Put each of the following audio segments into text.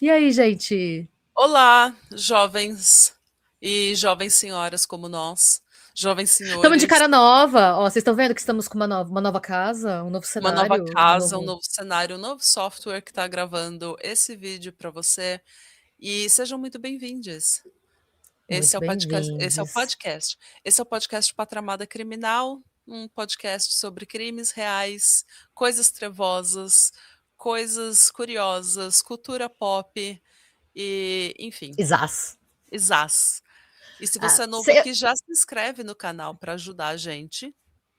E aí, gente? Olá, jovens e jovens senhoras como nós, jovens Estamos de senhores, cara nova. Ó, vocês estão vendo que estamos com uma nova casa, um novo uma nova cenário, um casa, um novo. novo cenário, um novo software que está gravando esse vídeo para você. E sejam muito bem-vindos. Esse Muito é o podcast, esse é o bem-vindos. podcast. Esse é o podcast Patramada Criminal, um podcast sobre crimes reais, coisas trevosas, coisas curiosas, cultura pop e, enfim, Isás. isás. E se você Ah, é novo aqui, já se inscreve no canal para ajudar a gente,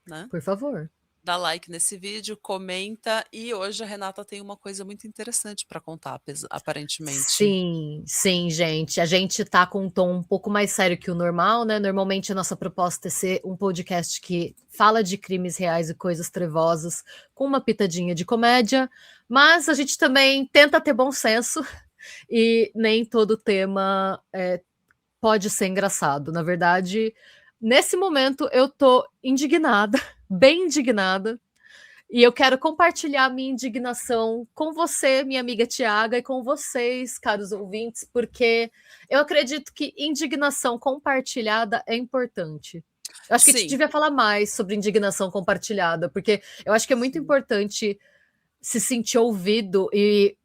né? por favor. Dá like nesse vídeo, comenta. E hoje a Renata tem uma coisa muito interessante para contar, aparentemente. Sim, sim, gente. A gente tá com um tom um pouco mais sério que o normal, né? Normalmente a nossa proposta é ser um podcast que fala de crimes reais e coisas trevosas, com uma pitadinha de comédia, mas a gente também tenta ter bom senso e nem todo tema pode ser engraçado. Na verdade, nesse momento eu tô indignada, bem indignada, e eu quero compartilhar minha indignação com você, minha amiga Tiaga, e com vocês, caros ouvintes, porque eu acredito que indignação compartilhada é importante. Eu acho que a gente Sim, devia falar mais sobre indignação compartilhada, porque eu acho que é muito sim, importante se sentir ouvido e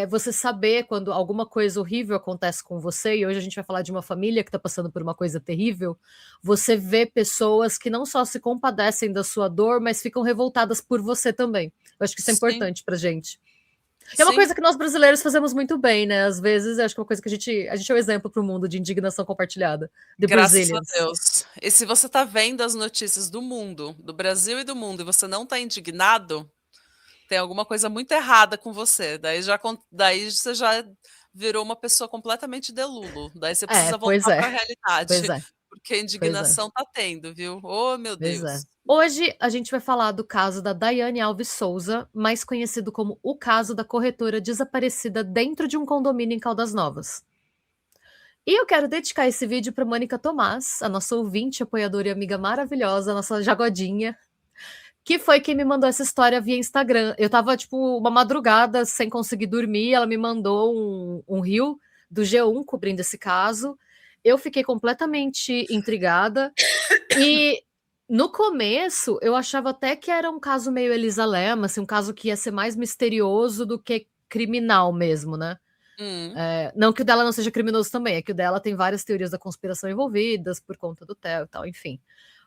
você saber quando alguma coisa horrível acontece com você, e hoje a gente vai falar de uma família que está passando por uma coisa terrível, você vê pessoas que não só se compadecem da sua dor, mas ficam revoltadas por você também. Eu acho que isso é sim, importante pra gente. E é uma sim. coisa que nós brasileiros fazemos muito bem, né? Às vezes, eu acho que é uma coisa que a gente é um exemplo para o mundo de indignação compartilhada. The Graças a Brazilians. Deus. E se você está vendo as notícias do mundo, do Brasil e do mundo, e você não está indignado, tem alguma coisa muito errada com você. Daí você já virou uma pessoa completamente delulo. Daí você É, precisa pois voltar é, para a pois realidade, é, porque a pois é. indignação tá tendo, viu? Oh, meu Pois é. Deus. Hoje a gente vai falar do caso da Daiane Alves Souza, mais conhecido como o caso da corretora desaparecida dentro de um condomínio em Caldas Novas. E eu quero dedicar esse vídeo para Mônica Tomás, a nossa ouvinte, apoiadora e amiga maravilhosa, a nossa jagodinha, que foi quem me mandou essa história via Instagram. Eu tava, tipo, uma madrugada sem conseguir dormir, ela me mandou um reel do G1 cobrindo esse caso. Eu fiquei completamente intrigada e no começo, eu achava até que era um caso meio Elisa Lam, assim, um caso que ia ser mais misterioso do que criminal mesmo, né? Hum, Não que o dela não seja criminoso também, é que o dela tem várias teorias da conspiração envolvidas por conta do Theo e tal, enfim.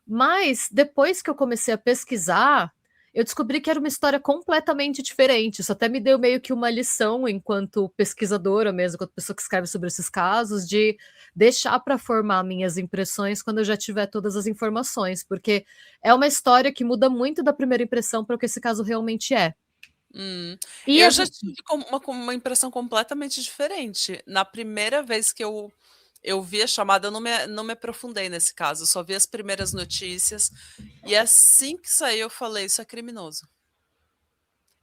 Mas depois que eu comecei a pesquisar, eu descobri que era uma história completamente diferente. Isso até me deu meio que uma lição enquanto pesquisadora mesmo, enquanto pessoa que escreve sobre esses casos, de deixar para formar minhas impressões quando eu já tiver todas as informações, porque é uma história que muda muito da primeira impressão para o que esse caso realmente é. hum. E Eu a já gente, tive uma impressão completamente diferente. Na primeira vez que eu vi a chamada, eu não me aprofundei nesse caso, eu só vi as primeiras notícias. E assim que saiu, eu falei: isso é criminoso.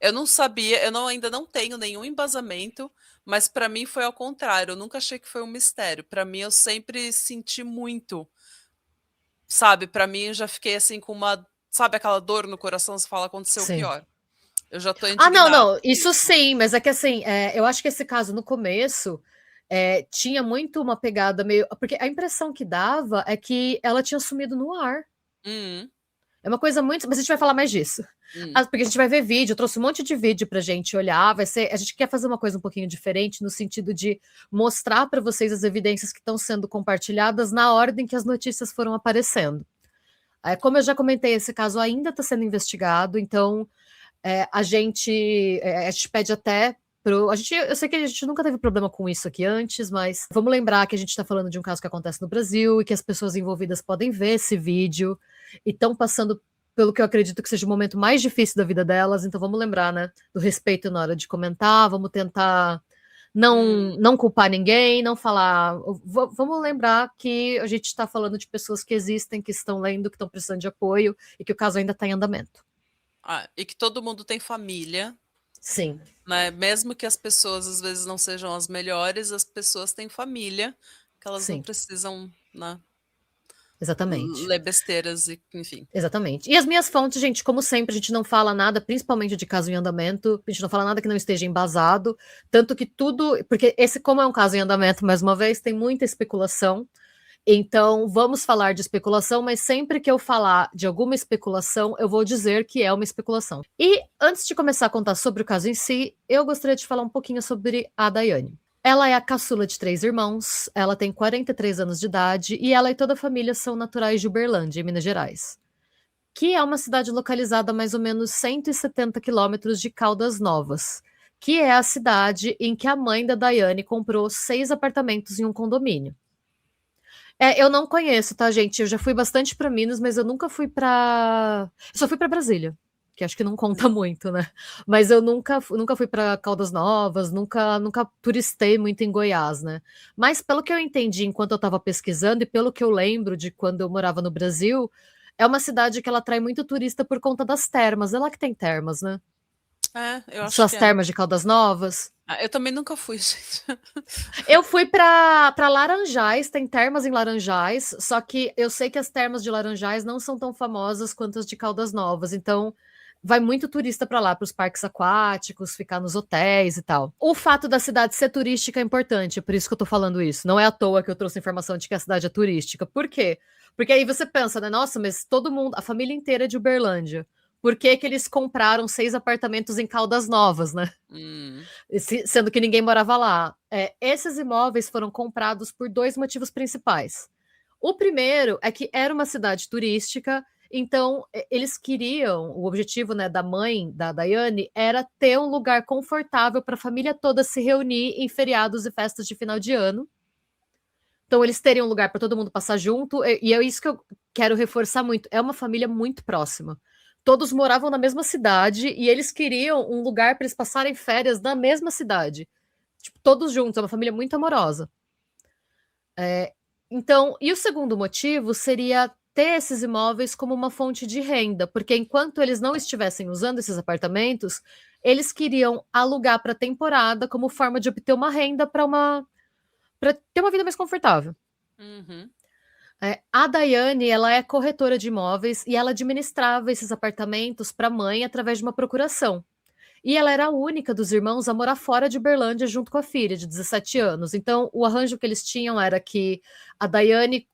Eu não sabia, ainda não tenho nenhum embasamento, mas para mim foi ao contrário. Eu nunca achei que foi um mistério. Para mim, eu sempre senti muito, sabe? Para mim, eu já fiquei assim com uma, sabe, aquela dor no coração. Você fala, aconteceu o sim. pior. Eu já tô Ah, não, indignada não, com isso isso. sim, mas é que assim, eu acho que esse caso no começo tinha muito uma pegada meio. Porque a impressão que dava é que ela tinha sumido no ar. Hum, É uma coisa muito. Mas a gente vai falar mais disso. hum, Porque a gente vai ver vídeo, eu trouxe um monte de vídeo pra gente olhar. Vai ser. A gente quer fazer uma coisa um pouquinho diferente, no sentido de mostrar pra vocês as evidências que estão sendo compartilhadas na ordem que as notícias foram aparecendo. Como eu já comentei, esse caso ainda está sendo investigado, então a gente pede até eu sei que a gente nunca teve problema com isso aqui antes, mas vamos lembrar que a gente está falando de um caso que acontece no Brasil e que as pessoas envolvidas podem ver esse vídeo e estão passando pelo que eu acredito que seja o momento mais difícil da vida delas, então vamos lembrar, né, do respeito na hora de comentar, vamos tentar hum. não culpar ninguém, não falar. Vamos lembrar que a gente está falando de pessoas que existem, que estão lendo, que estão precisando de apoio e que o caso ainda está em andamento. Ah, e que todo mundo tem família, Sim, né? Mesmo que as pessoas às vezes não sejam as melhores, as pessoas têm família, que elas não sim. precisam, né? Exatamente. ler besteiras e enfim. Exatamente. E as minhas fontes, gente, como sempre, a gente não fala nada, principalmente de caso em andamento, a gente não fala nada que não esteja embasado, tanto que tudo, porque esse, como é um caso em andamento, mais uma vez, tem muita especulação, então vamos falar de especulação, mas sempre que eu falar de alguma especulação, eu vou dizer que é uma especulação. E antes de começar a contar sobre o caso em si, eu gostaria de falar um pouquinho sobre a Daiane. Ela é a caçula de 3 irmãos, ela tem 43 anos de idade e ela e toda a família são naturais de Uberlândia, em Minas Gerais, que é uma cidade localizada a mais ou menos 170 quilômetros de Caldas Novas, que é a cidade em que a mãe da Daiane comprou 6 apartamentos em um condomínio. Eu não conheço, tá, gente? Eu já fui bastante para Minas, mas eu nunca fui para. Eu só fui para Brasília, que acho que não conta muito, né? Mas eu nunca fui para Caldas Novas, nunca turistei muito em Goiás, né? Mas pelo que eu entendi enquanto eu estava pesquisando e pelo que eu lembro de quando eu morava no Brasil, é uma cidade que ela atrai muito turista por conta das termas. É lá que tem termas, né? Eu acho Suas que é. termas de Caldas Novas. Eu também nunca fui, gente. Eu fui para Laranjais, tem termas em Laranjais, só que eu sei que as termas de Laranjais não são tão famosas quanto as de Caldas Novas, então vai muito turista para lá, para os parques aquáticos, ficar nos hotéis e tal. O fato da cidade ser turística é importante, por isso que eu tô falando isso. Não é à toa que eu trouxe a informação de que a cidade é turística. Por quê? Porque aí você pensa, né? Nossa, mas todo mundo, a família inteira é de Uberlândia. Por que que eles compraram 6 apartamentos em Caldas Novas, né? Sendo que ninguém morava lá. Esses imóveis foram comprados por 2 motivos principais. O primeiro é que era uma cidade turística, então eles queriam, o objetivo, né, da mãe da Daiane era ter um lugar confortável para a família toda se reunir em feriados e festas de final de ano. Então eles teriam um lugar para todo mundo passar junto, e é isso que eu quero reforçar muito. É uma família muito próxima. Todos moravam na mesma cidade e eles queriam um lugar para eles passarem férias na mesma cidade. Tipo, todos juntos, é uma família muito amorosa. Então, e o segundo motivo seria ter esses imóveis como uma fonte de renda, porque enquanto eles não estivessem usando esses apartamentos, eles queriam alugar para temporada como forma de obter uma renda para ter uma vida mais confortável. A Daiane, ela é corretora de imóveis e ela administrava esses apartamentos para a mãe através de uma procuração. E ela era a única dos irmãos a morar fora de Uberlândia junto com a filha, de 17 anos. Então, o arranjo que eles tinham era que a Daiane,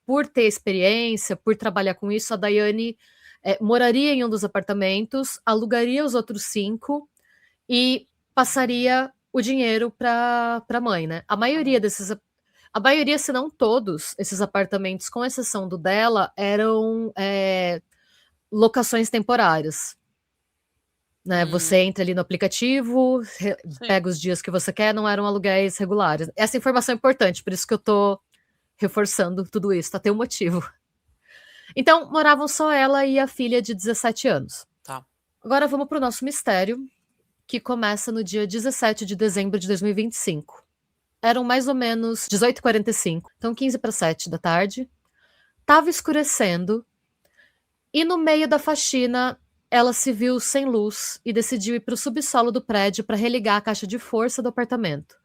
por ter experiência, por trabalhar com isso, a Daiane moraria em um dos apartamentos, alugaria os outros 5 e passaria o dinheiro para a mãe, né? A maioria, se não todos, esses apartamentos, com exceção do dela, eram locações temporárias. Né? Você entra ali no aplicativo, pega os dias que você quer, não eram aluguéis regulares. Essa informação é importante, por isso que eu tô reforçando tudo isso, tá? Tem um motivo. Então, moravam só ela e a filha de 17 anos. Tá. Agora vamos pro nosso mistério, que começa no dia 17 de dezembro de 2025. Eram mais ou menos 18h45, então 15 para 7 da tarde. Tava escurecendo e no meio da faxina ela se viu sem luz e decidiu ir para o subsolo do prédio para religar a caixa de força do apartamento,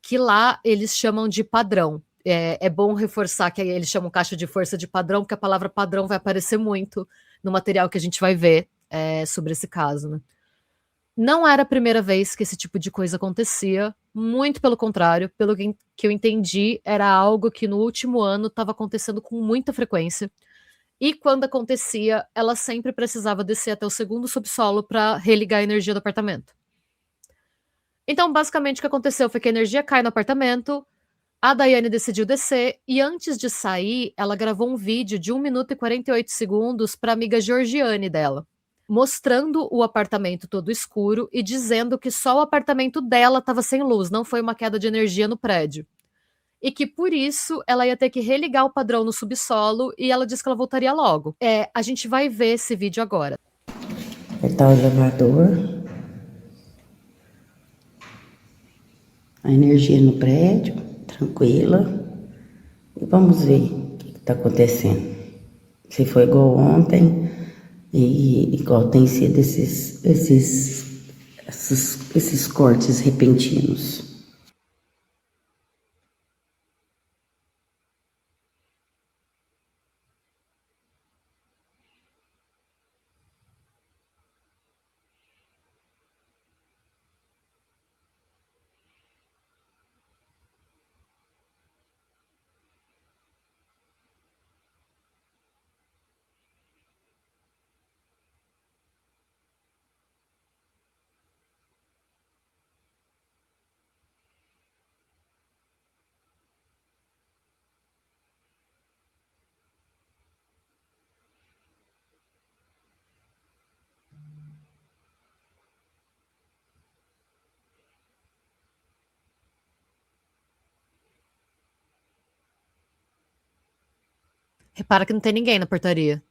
que lá eles chamam de padrão. É bom reforçar que eles chamam caixa de força de padrão, porque a palavra padrão vai aparecer muito no material que a gente vai ver sobre esse caso, né? Não era a primeira vez que esse tipo de coisa acontecia, muito pelo contrário, pelo que eu entendi, era algo que no último ano estava acontecendo com muita frequência. E quando acontecia, ela sempre precisava descer até o segundo subsolo para religar a energia do apartamento. Então, basicamente, o que aconteceu foi que a energia cai no apartamento, a Daiane decidiu descer, e antes de sair, ela gravou um vídeo de 1 minuto e 48 segundos para a amiga Georgiane dela, mostrando o apartamento todo escuro e dizendo que só o apartamento dela estava sem luz, não foi uma queda de energia no prédio. E que por isso ela ia ter que religar o padrão no subsolo e ela disse que ela voltaria logo. A gente vai ver esse vídeo agora. Apertar o elevador. A energia no prédio, tranquila. E vamos ver o que está acontecendo. Se foi igual ontem e igual tem sido esses cortes repentinos. Repara que não tem ninguém na portaria.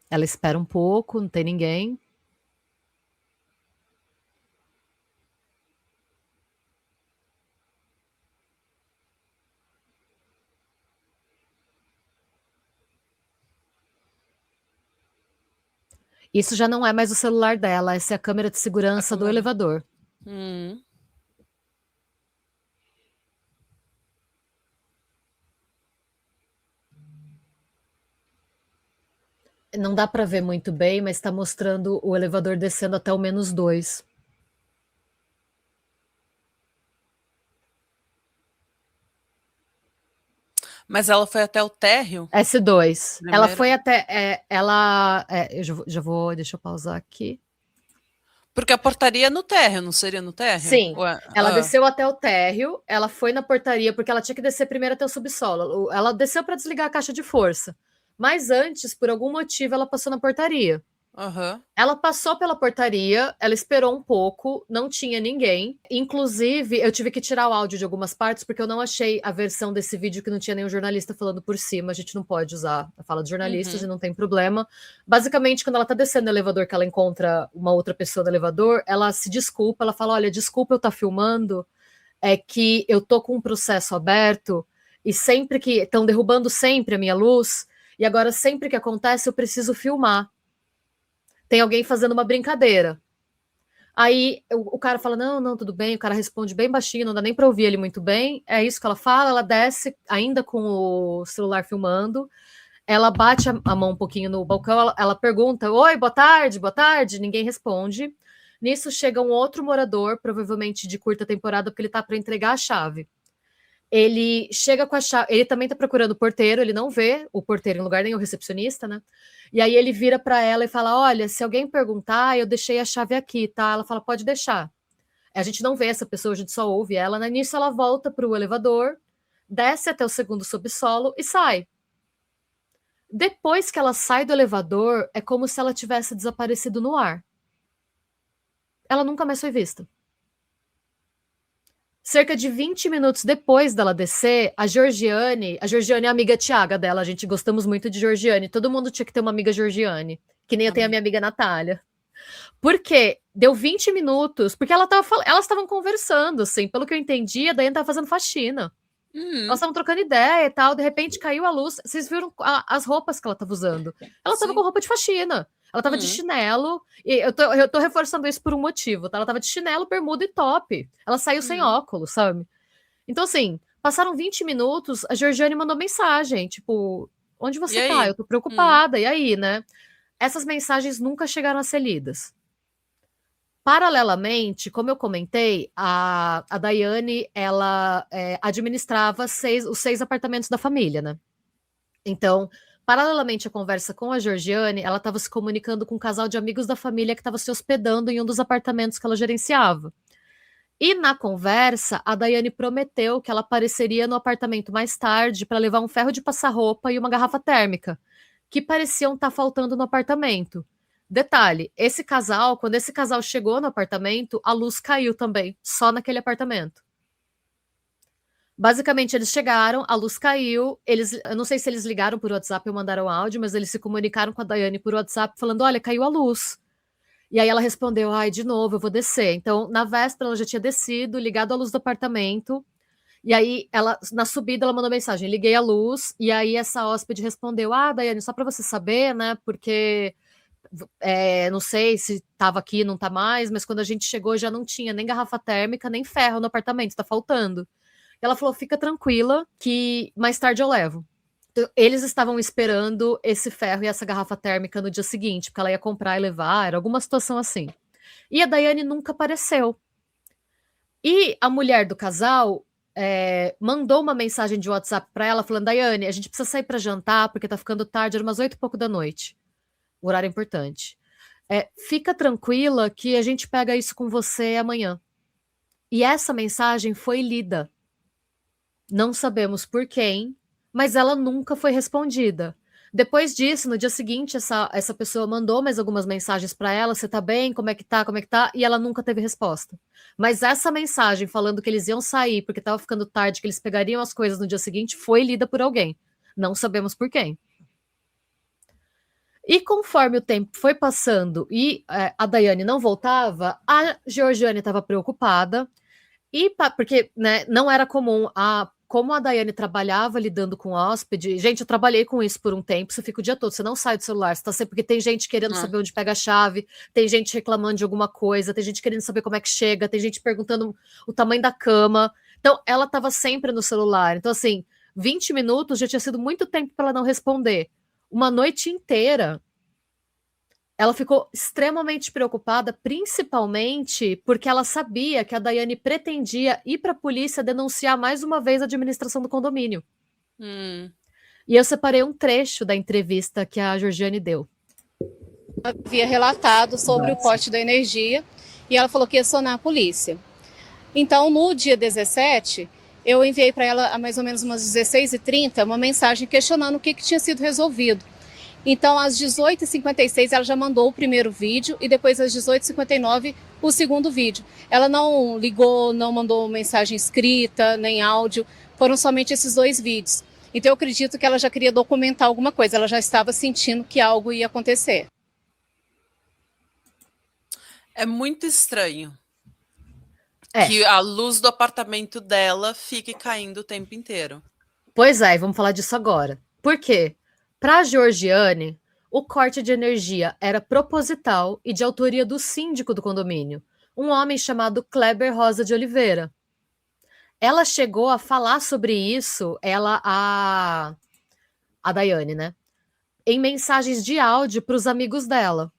Ela espera um pouco, não tem ninguém. Isso já não é mais o celular dela, essa é a câmera de segurança do elevador. Não dá para ver muito bem, mas está mostrando o elevador descendo até o -2. Mas ela foi até o térreo? S2. Primeiro. Ela foi até. Eu já vou. Deixa eu pausar aqui. Porque a portaria é no térreo, não seria no térreo? Sim. Ela desceu até o térreo, ela foi na portaria, porque ela tinha que descer primeiro até o subsolo. Ela desceu para desligar a caixa de força. Mas antes, por algum motivo, ela passou na portaria. Ela passou pela portaria, ela esperou um pouco, não tinha ninguém. Inclusive, eu tive que tirar o áudio de algumas partes, porque eu não achei a versão desse vídeo que não tinha nenhum jornalista falando por cima. A gente não pode usar a fala de jornalistas e não tem problema. Basicamente, quando ela tá descendo no elevador, que ela encontra uma outra pessoa no elevador, ela se desculpa, ela fala, olha, desculpa eu estar filmando, é que eu tô com um processo aberto, e sempre que... estão derrubando sempre a minha luz, e agora sempre que acontece eu preciso filmar. Tem alguém fazendo uma brincadeira. Aí o cara fala, não, tudo bem. O cara responde bem baixinho, não dá nem para ouvir ele muito bem. É isso que ela fala, ela desce ainda com o celular filmando. Ela bate a mão um pouquinho no balcão, ela pergunta, oi, boa tarde. Ninguém responde. Nisso chega um outro morador, provavelmente de curta temporada, porque ele tá para entregar a chave. Ele chega com a chave, ele também tá procurando o porteiro, ele não vê o porteiro em lugar nenhum, o recepcionista, né? E aí ele vira para ela e fala, olha, se alguém perguntar, eu deixei a chave aqui, tá? Ela fala, pode deixar. A gente não vê essa pessoa, a gente só ouve ela, né? Nisso ela volta pro elevador, desce até o segundo subsolo e sai. Depois que ela sai do elevador, é como se ela tivesse desaparecido no ar. Ela nunca mais foi vista. Cerca de 20 minutos depois dela descer, a Georgiane é a amiga Tiaga dela, a gente gostamos muito de Georgiane, todo mundo tinha que ter uma amiga Georgiane, que nem eu tenho a minha amiga Natália. Por quê? Deu 20 minutos, porque elas estavam conversando, assim, pelo que eu entendi, a Daiane estava fazendo faxina. Elas estavam trocando ideia e tal, de repente caiu a luz, vocês viram as roupas que ela estava usando. Ela estava com roupa de faxina. Ela tava de chinelo, e eu tô reforçando isso por um motivo, tá? Ela tava de chinelo, bermuda e top. Ela saiu sem óculos, sabe? Então, assim, passaram 20 minutos, a Georgiane mandou mensagem, tipo, onde você tá? Eu tô preocupada, e aí, né? Essas mensagens nunca chegaram a ser lidas. Paralelamente, como eu comentei, a Daiane, ela administrava os 6 apartamentos da família, né? Então, paralelamente à conversa com a Georgiane, ela estava se comunicando com um casal de amigos da família que estava se hospedando em um dos apartamentos que ela gerenciava. E na conversa, a Daiane prometeu que ela apareceria no apartamento mais tarde para levar um ferro de passar roupa e uma garrafa térmica, que pareciam estar faltando no apartamento. Detalhe, quando esse casal chegou no apartamento, a luz caiu também, só naquele apartamento. Basicamente, eles chegaram, a luz caiu, eu não sei se eles ligaram por WhatsApp ou mandaram áudio, mas eles se comunicaram com a Daiane por WhatsApp falando, olha, caiu a luz. E aí ela respondeu, ai, de novo, eu vou descer. Então, na véspera, ela já tinha descido, ligado a luz do apartamento, e aí, na subida, ela mandou mensagem, liguei a luz, e aí essa hóspede respondeu, Daiane, só para você saber, né, porque não sei se estava aqui, não tá mais, mas quando a gente chegou já não tinha nem garrafa térmica, nem ferro no apartamento, tá faltando. Ela falou, fica tranquila que mais tarde eu levo. Então, eles estavam esperando esse ferro e essa garrafa térmica no dia seguinte, porque ela ia comprar e levar, era alguma situação assim. E a Daiane nunca apareceu. E a mulher do casal mandou uma mensagem de WhatsApp para ela, falando, Daiane, a gente precisa sair para jantar, porque tá ficando tarde, era umas 8h pouco da noite. O horário é importante. Fica tranquila que a gente pega isso com você amanhã. E essa mensagem foi lida. Não sabemos por quem, mas ela nunca foi respondida. Depois disso, no dia seguinte, essa pessoa mandou mais algumas mensagens para ela, você tá bem? Como é que tá? Como é que tá? E ela nunca teve resposta. Mas essa mensagem falando que eles iam sair porque tava ficando tarde, que eles pegariam as coisas no dia seguinte, foi lida por alguém. Não sabemos por quem. E conforme o tempo foi passando e a Daiane não voltava, a Georgiane estava preocupada, porque né, não era comum, como a Daiane trabalhava lidando com hóspede, gente, eu trabalhei com isso por um tempo, você fica o dia todo, você não sai do celular, você tá sempre, porque tem gente querendo saber onde pega a chave, tem gente reclamando de alguma coisa, tem gente querendo saber como é que chega, tem gente perguntando o tamanho da cama, então ela estava sempre no celular, então assim, 20 minutos já tinha sido muito tempo para ela não responder. Uma noite inteira, ela ficou extremamente preocupada, principalmente porque ela sabia que a Daiane pretendia ir para a polícia denunciar mais uma vez a administração do condomínio. E eu separei um trecho da entrevista que a Georgiane deu. Havia relatado sobre o corte da energia e ela falou que ia acionar a polícia. Então, no dia 17, eu enviei para ela, a mais ou menos umas 16h30, uma mensagem questionando o que tinha sido resolvido. Então, às 18h56, ela já mandou o primeiro vídeo e depois, às 18h59, o segundo vídeo. Ela não ligou, não mandou mensagem escrita, nem áudio, foram somente esses 2 vídeos. Então, eu acredito que ela já queria documentar alguma coisa, ela já estava sentindo que algo ia acontecer. É muito estranho que a luz do apartamento dela fique caindo o tempo inteiro. Pois é, vamos falar disso agora. Por quê? Para a Georgiane, o corte de energia era proposital e de autoria do síndico do condomínio, um homem chamado Kleber Rosa de Oliveira. Ela chegou a falar sobre isso, a Daiane, né? Em mensagens de áudio para os amigos dela.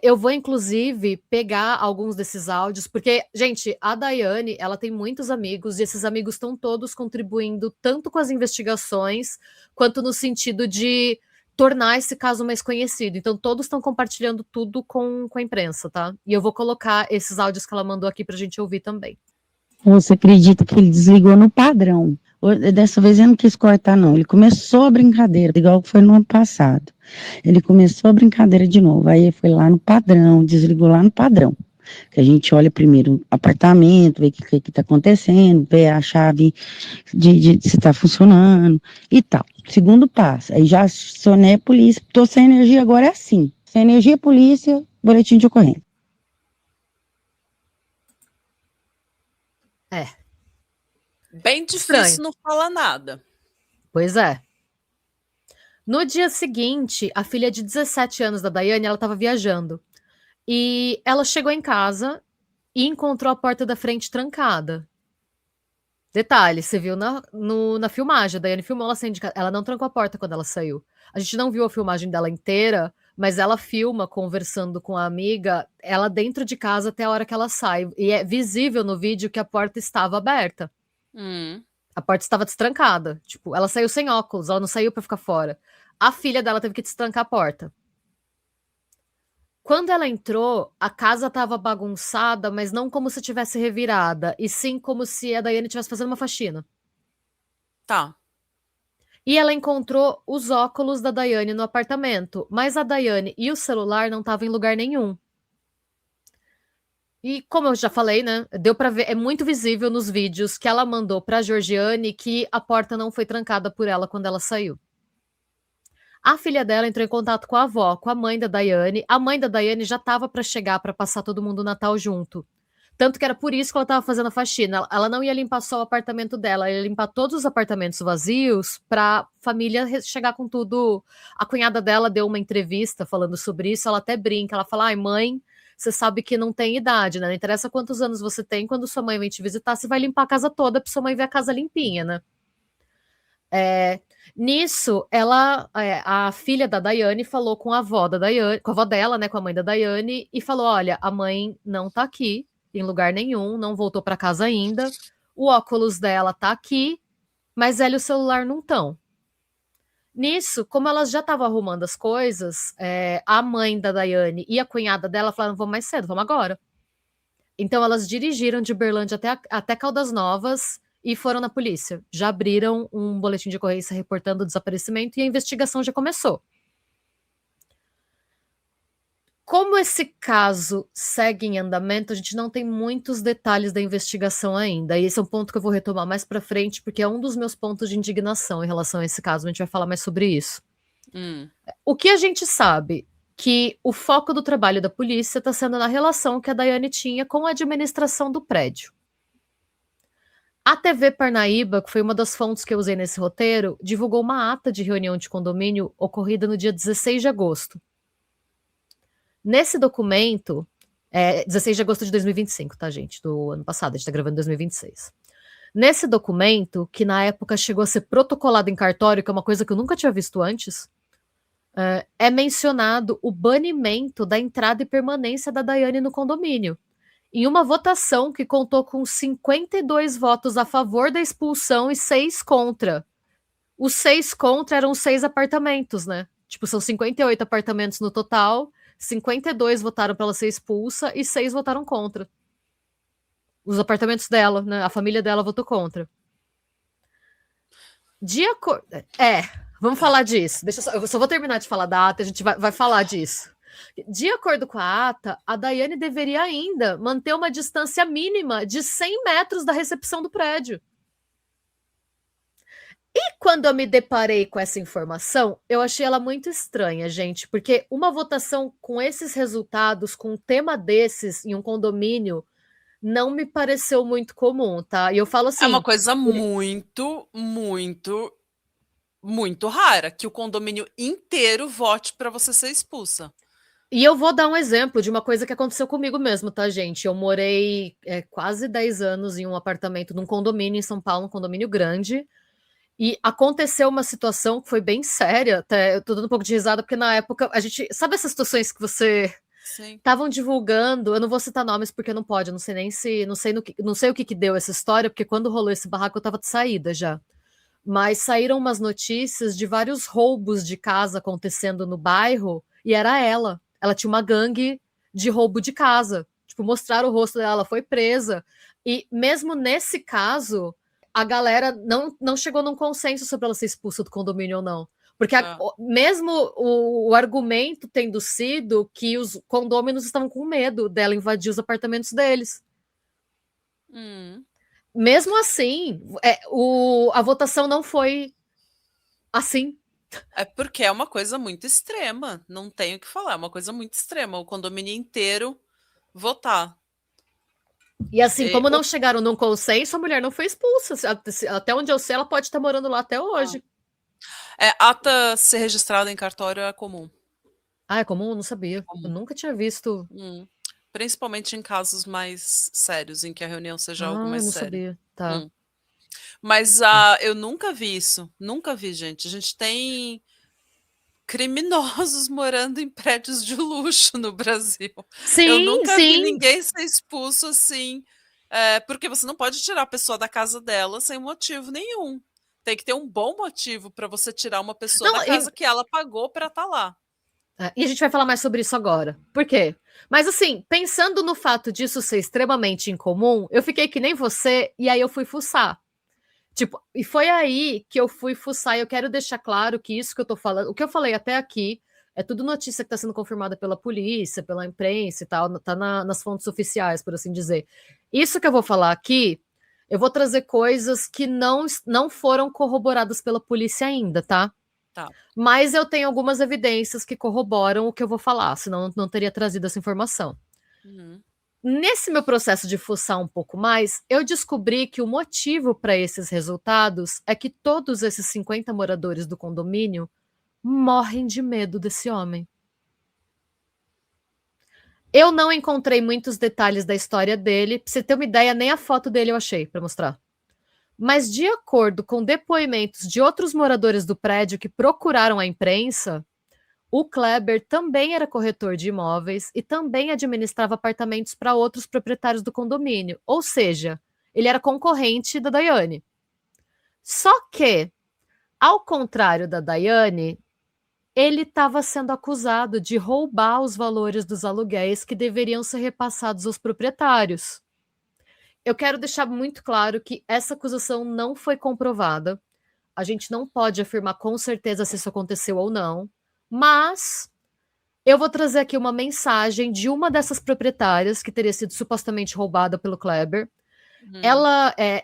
Eu vou, inclusive, pegar alguns desses áudios, porque, gente, a Daiane, ela tem muitos amigos, e esses amigos estão todos contribuindo tanto com as investigações, quanto no sentido de tornar esse caso mais conhecido. Então, todos estão compartilhando tudo com a imprensa, tá? E eu vou colocar esses áudios que ela mandou aqui pra gente ouvir também. Você acredita que ele desligou no padrão? Dessa vez ele não quis cortar, não. Ele começou a brincadeira, igual foi no ano passado. Ele começou a brincadeira de novo. Aí ele foi lá no padrão, desligou lá no padrão. Que a gente olha primeiro o apartamento, vê o que está acontecendo, vê a chave de se está funcionando e tal. Segundo passo, aí já acionei a polícia. Estou sem energia, agora é assim. Sem energia, polícia, boletim de ocorrência. Bem difícil não falar nada. Pois é. No dia seguinte, a filha de 17 anos da Daiane, ela estava viajando. E ela chegou em casa e encontrou a porta da frente trancada. Detalhe, você viu na filmagem, a Daiane filmou ela saindo de casa. Ela não trancou a porta quando ela saiu. A gente não viu a filmagem dela inteira, mas ela filma conversando com a amiga, ela dentro de casa até a hora que ela sai. E é visível no vídeo que a porta estava aberta. A porta estava destrancada. Tipo, ela saiu sem óculos, ela não saiu pra ficar fora. A filha dela teve que destrancar a porta. Quando ela entrou, a casa estava bagunçada, mas não como se tivesse revirada, e sim como se a Daiane estivesse fazendo uma faxina. Tá. E ela encontrou os óculos da Daiane no apartamento, mas a Daiane e o celular não estavam em lugar nenhum. E como eu já falei, né, deu pra ver, é muito visível nos vídeos que ela mandou pra Georgiane que a porta não foi trancada por ela quando ela saiu. A filha dela entrou em contato com a avó, com a mãe da Daiane. A mãe da Daiane já estava para chegar para passar todo mundo o Natal junto. Tanto que era por isso que ela estava fazendo a faxina. Ela não ia limpar só o apartamento dela, ela ia limpar todos os apartamentos vazios para a família chegar com tudo. A cunhada dela deu uma entrevista falando sobre isso, ela até brinca, ela fala: ai, mãe, você sabe que não tem idade, né? Não interessa quantos anos você tem, quando sua mãe vem te visitar, você vai limpar a casa toda para sua mãe ver a casa limpinha, né? Nisso, a filha da Daiane falou com a avó da Daiane, com a avó dela, né, com a mãe da Daiane, e falou: olha, a mãe não tá aqui em lugar nenhum, não voltou para casa ainda, o óculos dela tá aqui, mas ela e o celular não estão. Nisso, como elas já estavam arrumando as coisas, a mãe da Daiane e a cunhada dela falaram: vamos mais cedo, vamos agora. Então elas dirigiram de Berlândia até Caldas Novas e foram na polícia. Já abriram um boletim de ocorrência reportando o desaparecimento e a investigação já começou. Como esse caso segue em andamento, a gente não tem muitos detalhes da investigação ainda. E esse é um ponto que eu vou retomar mais para frente, porque é um dos meus pontos de indignação em relação a esse caso. A gente vai falar mais sobre isso. O que a gente sabe? Que o foco do trabalho da polícia está sendo na relação que a Daiane tinha com a administração do prédio. A TV Parnaíba, que foi uma das fontes que eu usei nesse roteiro, divulgou uma ata de reunião de condomínio ocorrida no dia 16 de agosto. Nesse documento, 16 de agosto de 2025, tá, gente? Do ano passado, a gente tá gravando em 2026. Nesse documento, que na época chegou a ser protocolado em cartório, que é uma coisa que eu nunca tinha visto antes, é mencionado o banimento da entrada e permanência da Daiane no condomínio, em uma votação que contou com 52 votos a favor da expulsão e 6 contra. Os 6 contra eram 6 apartamentos, né? Tipo, são 58 apartamentos no total, 52 votaram para ela ser expulsa e 6 votaram contra. Os apartamentos dela, né? A família dela votou contra. De acordo... Vamos falar disso. Eu só vou terminar de falar da ata, a gente vai falar disso. De acordo com a ata, a Daiane deveria ainda manter uma distância mínima de 100 metros da recepção do prédio. E quando eu me deparei com essa informação, eu achei ela muito estranha, gente, porque uma votação com esses resultados, com um tema desses em um condomínio, não me pareceu muito comum, tá? E eu falo assim... É uma coisa muito, muito, muito rara, que o condomínio inteiro vote para você ser expulsa. E eu vou dar um exemplo de uma coisa que aconteceu comigo mesmo, tá, gente? Eu morei quase 10 anos em um apartamento, num condomínio em São Paulo, um condomínio grande, e aconteceu uma situação que foi bem séria, até eu tô dando um pouco de risada, porque na época a gente... Sabe essas situações que você... Estavam divulgando, eu não vou citar nomes porque não pode, eu não sei nem se... Não sei o que deu essa história, porque quando rolou esse barraco eu tava de saída já. Mas saíram umas notícias de vários roubos de casa acontecendo no bairro, e era ela. Ela tinha uma gangue de roubo de casa. Tipo, mostraram o rosto dela, ela foi presa. E mesmo nesse caso, a galera não chegou num consenso sobre ela ser expulsa do condomínio ou não. Porque mesmo o argumento tendo sido que os condôminos estavam com medo dela invadir os apartamentos deles. Mesmo assim, a votação não foi assim. É porque é uma coisa muito extrema, não tenho o que falar, é uma coisa muito extrema, o condomínio inteiro votar. E assim, como não chegaram num consenso, a mulher não foi expulsa. Até onde eu sei, ela pode estar morando lá até hoje. Ata ser registrada em cartório é comum. Ah, é comum? Eu não sabia. Eu nunca tinha visto. Principalmente em casos mais sérios, em que a reunião seja algo mais eu não sério. Sabia. Tá. Mas eu nunca vi isso. Nunca vi, gente. A gente tem criminosos morando em prédios de luxo no Brasil. Sim, eu nunca vi ninguém ser expulso assim. Porque você não pode tirar a pessoa da casa dela sem motivo nenhum. Tem que ter um bom motivo para você tirar uma pessoa da casa que ela pagou para estar lá. E a gente vai falar mais sobre isso agora. Por quê? Mas assim, pensando no fato disso ser extremamente incomum, eu fiquei que nem você, e aí eu fui fuçar. Tipo, e foi aí que eu fui fuçar, e eu quero deixar claro que isso que eu tô falando, o que eu falei até aqui, é tudo notícia que tá sendo confirmada pela polícia, pela imprensa e tal, tá nas fontes oficiais, por assim dizer. Isso que eu vou falar aqui, eu vou trazer coisas que não foram corroboradas pela polícia ainda, tá? Mas eu tenho algumas evidências que corroboram o que eu vou falar, senão não teria trazido essa informação. Nesse meu processo de fuçar um pouco mais, eu descobri que o motivo para esses resultados é que todos esses 50 moradores do condomínio morrem de medo desse homem. Eu não encontrei muitos detalhes da história dele, pra você ter uma ideia, nem a foto dele eu achei para mostrar. Mas de acordo com depoimentos de outros moradores do prédio que procuraram a imprensa, o Kleber também era corretor de imóveis e também administrava apartamentos para outros proprietários do condomínio. Ou seja, ele era concorrente da Daiane. Só que, ao contrário da Daiane, ele estava sendo acusado de roubar os valores dos aluguéis que deveriam ser repassados aos proprietários. eu quero deixar muito claro que essa acusação não foi comprovada. A gente não pode afirmar com certeza se isso aconteceu ou não, mas eu vou trazer aqui uma mensagem de uma dessas proprietárias que teria sido supostamente roubada pelo Kleber.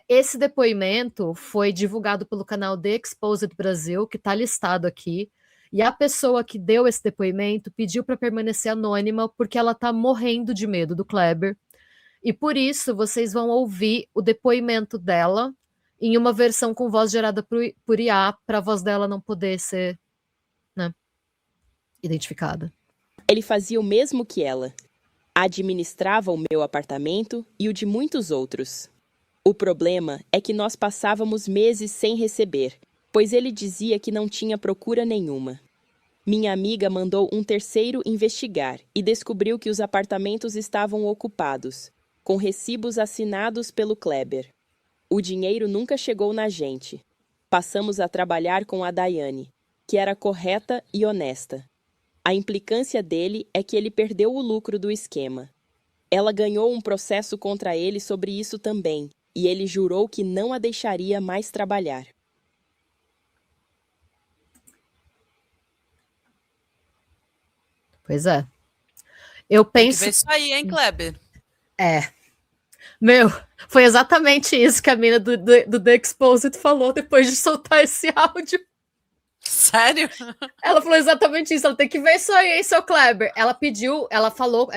Esse depoimento foi divulgado pelo canal The Exposed Brasil, que está listado aqui, e a pessoa que deu esse depoimento pediu para permanecer anônima porque ela está morrendo de medo do Kleber, e por isso vocês vão ouvir o depoimento dela em uma versão com voz gerada por IA, para a voz dela não poder ser, né, identificada. Ele fazia o mesmo que ela. Administrava o meu apartamento e o de muitos outros. O problema é que nós passávamos meses sem receber, pois ele dizia que não tinha procura nenhuma. Minha amiga mandou um terceiro investigar e descobriu que os apartamentos estavam ocupados, com recibos assinados pelo Kleber. O dinheiro nunca chegou na gente. Passamos a trabalhar com a Daiane, que era correta e honesta. A implicância dele é que ele perdeu o lucro do esquema. Ela ganhou um processo contra ele sobre isso também, e ele jurou que não a deixaria mais trabalhar. Pois é. Eu penso... Tem que ver isso aí, hein, Kleber? Meu, foi exatamente isso que a mina do The Exposed falou depois de soltar esse áudio. Sério? Ela falou exatamente isso, ela tem que ver isso aí, hein, seu Kleber. Ela pediu, ela falou,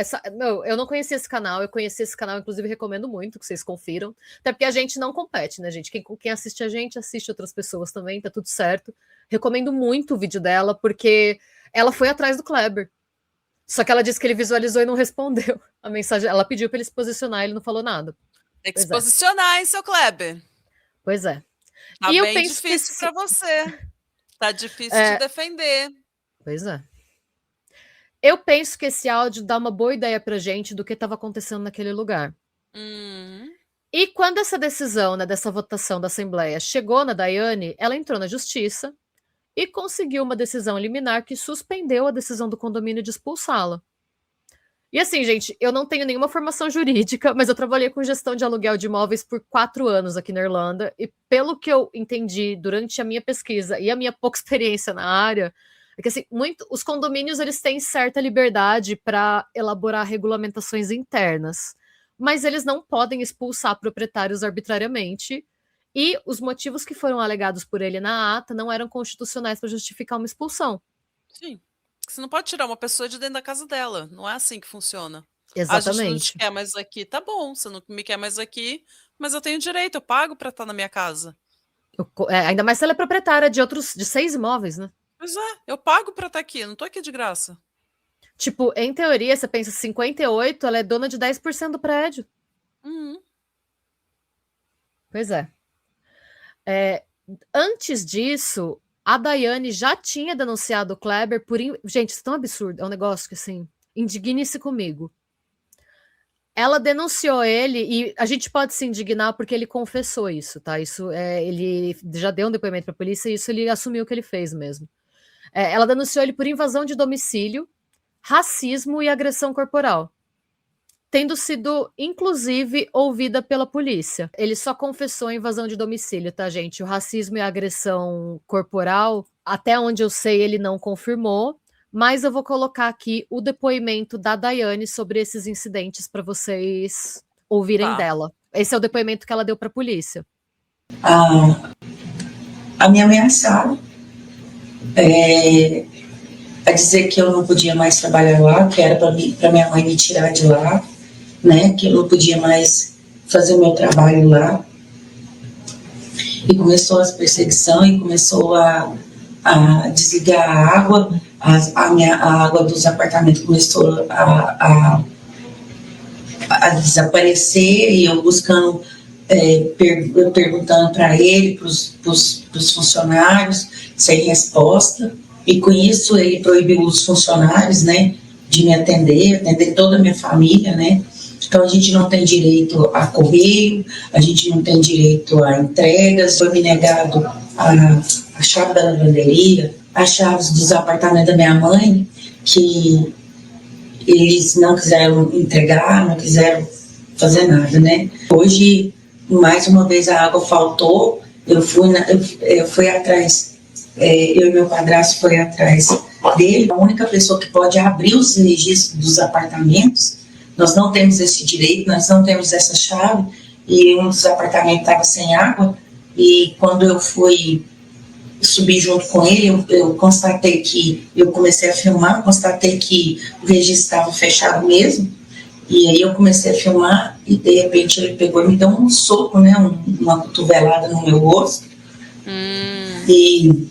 eu não conhecia esse canal, eu conheci esse canal, inclusive recomendo muito que vocês confiram, até porque a gente não compete, né, gente? Quem assiste a gente, assiste outras pessoas também, tá tudo certo. Recomendo muito o vídeo dela, porque ela foi atrás do Kleber. Só que ela disse que ele visualizou e não respondeu a mensagem. Ela pediu para ele se posicionar e ele não falou nada. Tem que se posicionar, hein, seu Kleber? Pois é. Tá e eu bem penso difícil para você. Tá difícil de defender. Pois é. Eu penso que esse áudio dá uma boa ideia pra gente do que estava acontecendo naquele lugar. E quando essa decisão, né, dessa votação da Assembleia chegou na Daiane, ela entrou na Justiça e conseguiu uma decisão liminar que suspendeu a decisão do condomínio de expulsá-la. E assim, gente, eu não tenho nenhuma formação jurídica, mas eu trabalhei com gestão de aluguel de imóveis por 4 anos aqui na Irlanda, e pelo que eu entendi durante a minha pesquisa e a minha pouca experiência na área, é que assim, os condomínios eles têm certa liberdade para elaborar regulamentações internas, mas eles não podem expulsar proprietários arbitrariamente, e os motivos que foram alegados por ele na ata não eram constitucionais para justificar uma expulsão. Sim. Você não pode tirar uma pessoa de dentro da casa dela. Não é assim que funciona. Exatamente. A gente não te quer mais aqui. Tá bom, você não me quer mais aqui, mas eu tenho direito, eu pago para estar na minha casa. Ainda mais se ela é proprietária de 6 imóveis, né? Pois é, eu pago para estar aqui, eu não tô aqui de graça. Tipo, em teoria, você pensa 58, ela é dona de 10% do prédio. Pois é. Antes disso, a Daiane já tinha denunciado o Kleber por... Gente, isso é tão absurdo. É um negócio que, assim, indigne-se comigo. Ela denunciou ele, e a gente pode se indignar porque ele confessou isso, tá? Isso ele já deu um depoimento para a polícia e isso ele assumiu que ele fez mesmo. Ela denunciou ele por invasão de domicílio, racismo e agressão corporal, tendo sido, inclusive, ouvida pela polícia. Ele só confessou a invasão de domicílio, tá, gente? O racismo e a agressão corporal, até onde eu sei, ele não confirmou, mas eu vou colocar aqui o depoimento da Daiane sobre esses incidentes para vocês ouvirem dela. Esse é o depoimento que ela deu para a polícia. A me ameaçaram a dizer que eu não podia mais trabalhar lá, que era para minha mãe me tirar de lá, né, que eu não podia mais fazer o meu trabalho lá. E começou as perseguições, e começou a desligar a água, a água dos apartamentos começou a desaparecer, e eu buscando, perguntando para ele, para os funcionários, sem resposta. E com isso ele proibiu os funcionários, né, de me atender toda a minha família, né. Então a gente não tem direito a correio, a gente não tem direito a entregas. Foi me negado a chave da lavanderia, as chaves dos apartamentos da minha mãe, que eles não quiseram entregar, não quiseram fazer nada, né? Hoje, mais uma vez a água faltou, eu fui atrás, eu e meu padrasto foi atrás dele. A única pessoa que pode abrir os registros dos apartamentos, nós não temos esse direito, nós não temos essa chave, e um dos apartamentos estava sem água, e quando eu fui subir junto com ele, eu constatei que, eu comecei a filmar, constatei que o registro estava fechado mesmo, e aí eu comecei a filmar, e de repente ele pegou e me deu um soco, né, uma cotovelada no meu rosto, e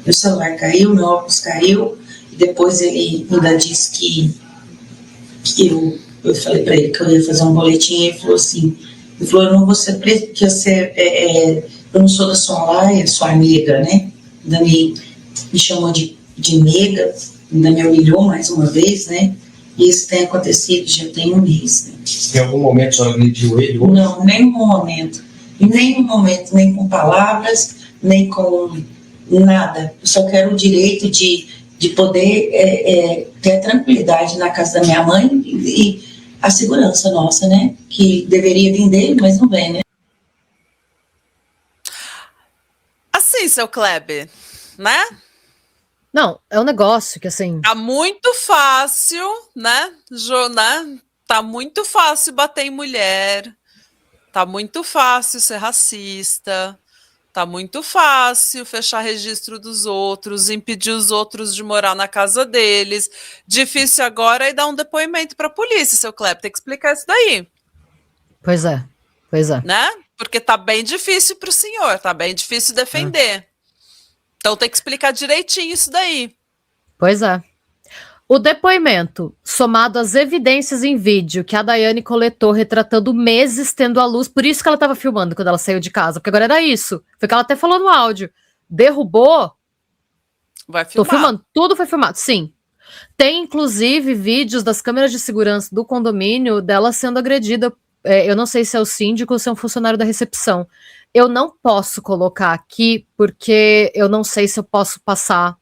meu celular caiu, meu óculos caiu, e depois ele ainda disse que eu falei para ele que eu ia fazer um boletim, e ele falou assim, eu não vou ser preso, porque eu não sou da sua laia, sua amiga, né? Ainda me chamou de nega, ainda me humilhou mais uma vez, né? E isso tem acontecido já tem um mês. Né? Em algum momento você agrediu ele? Ou... Não, nenhum momento. Em nenhum momento, nem com palavras, nem com nada. Eu só quero o direito de poder ter a tranquilidade na casa da minha mãe e a segurança nossa, né? Que deveria vir dele, mas não vem, né? Assim, seu Kleber, né? Não, é um negócio que, assim... Tá muito fácil, né, né? Tá muito fácil bater em mulher, tá muito fácil ser racista, tá muito fácil fechar registro dos outros, impedir os outros de morar na casa deles. Difícil agora é dar um depoimento pra polícia, seu Kleber, tem que explicar isso daí. Pois é. Né? Porque tá bem difícil pro senhor, tá bem difícil defender. Então tem que explicar direitinho isso daí. Pois é. O depoimento, somado às evidências em vídeo que a Daiane coletou retratando meses tendo a luz, por isso que ela estava filmando quando ela saiu de casa, porque agora era isso. Foi o que ela até falou no áudio. Derrubou? Vai filmar. Tô filmando, tudo foi filmado, sim. Tem, inclusive, vídeos das câmeras de segurança do condomínio dela sendo agredida. Eu não sei se é o síndico ou se é um funcionário da recepção. Eu não posso colocar aqui, porque eu não sei se eu posso passar.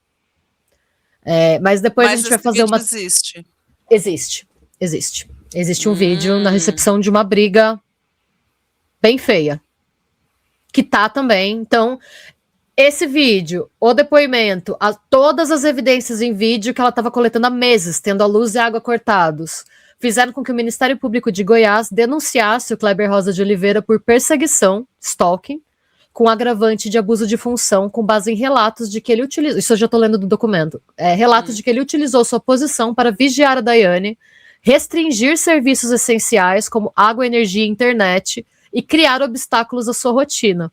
Mas depois a gente vai fazer uma... Existe. Existe um vídeo na recepção de uma briga bem feia. Que tá também. Então, esse vídeo, o depoimento, todas as evidências em vídeo que ela estava coletando há meses, tendo a luz e a água cortados, fizeram com que o Ministério Público de Goiás denunciasse o Kleber Rosa de Oliveira por perseguição, stalking, com agravante de abuso de função, com base em relatos de que ele utilizou, isso eu já estou lendo do documento, relatos de que ele utilizou sua posição para vigiar a Daiane, restringir serviços essenciais como água, energia e internet e criar obstáculos à sua rotina.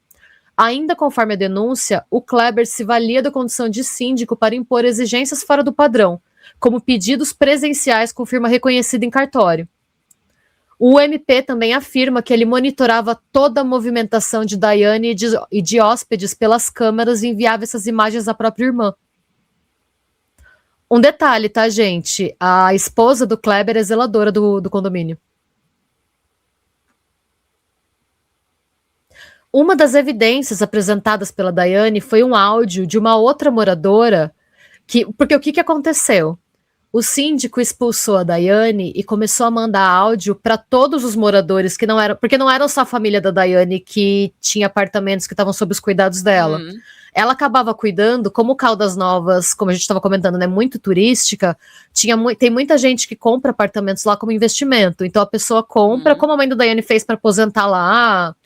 Ainda conforme a denúncia, o Kleber se valia da condição de síndico para impor exigências fora do padrão, como pedidos presenciais com firma reconhecida em cartório. O MP também afirma que ele monitorava toda a movimentação de Daiane e de hóspedes pelas câmeras e enviava essas imagens à própria irmã. Um detalhe, tá, gente? A esposa do Kleber é zeladora do condomínio. Uma das evidências apresentadas pela Daiane foi um áudio de uma outra moradora, porque o que aconteceu? O síndico expulsou a Daiane e começou a mandar áudio para todos os moradores que não eram, porque não era só a família da Daiane que tinha apartamentos que estavam sob os cuidados dela. Ela acabava cuidando, como Caldas Novas, como a gente estava comentando, né, muito turística, tem muita gente que compra apartamentos lá como investimento. Então a pessoa compra, como a mãe da Daiane fez para aposentar lá,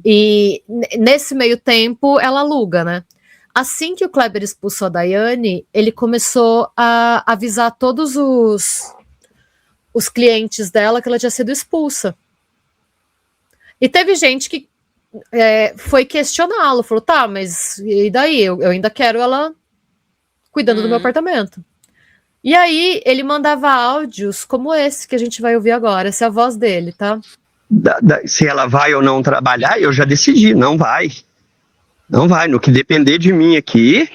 e nesse meio tempo ela aluga, né? Assim que o Kleber expulsou a Daiane, ele começou a avisar todos os clientes dela que ela tinha sido expulsa. E teve gente que foi questioná-lo, falou, tá, mas e daí? Eu ainda quero ela cuidando do meu apartamento. E aí ele mandava áudios como esse que a gente vai ouvir agora, essa é a voz dele, tá? Se ela vai ou não trabalhar, eu já decidi, não vai. Não vai, no que depender de mim aqui,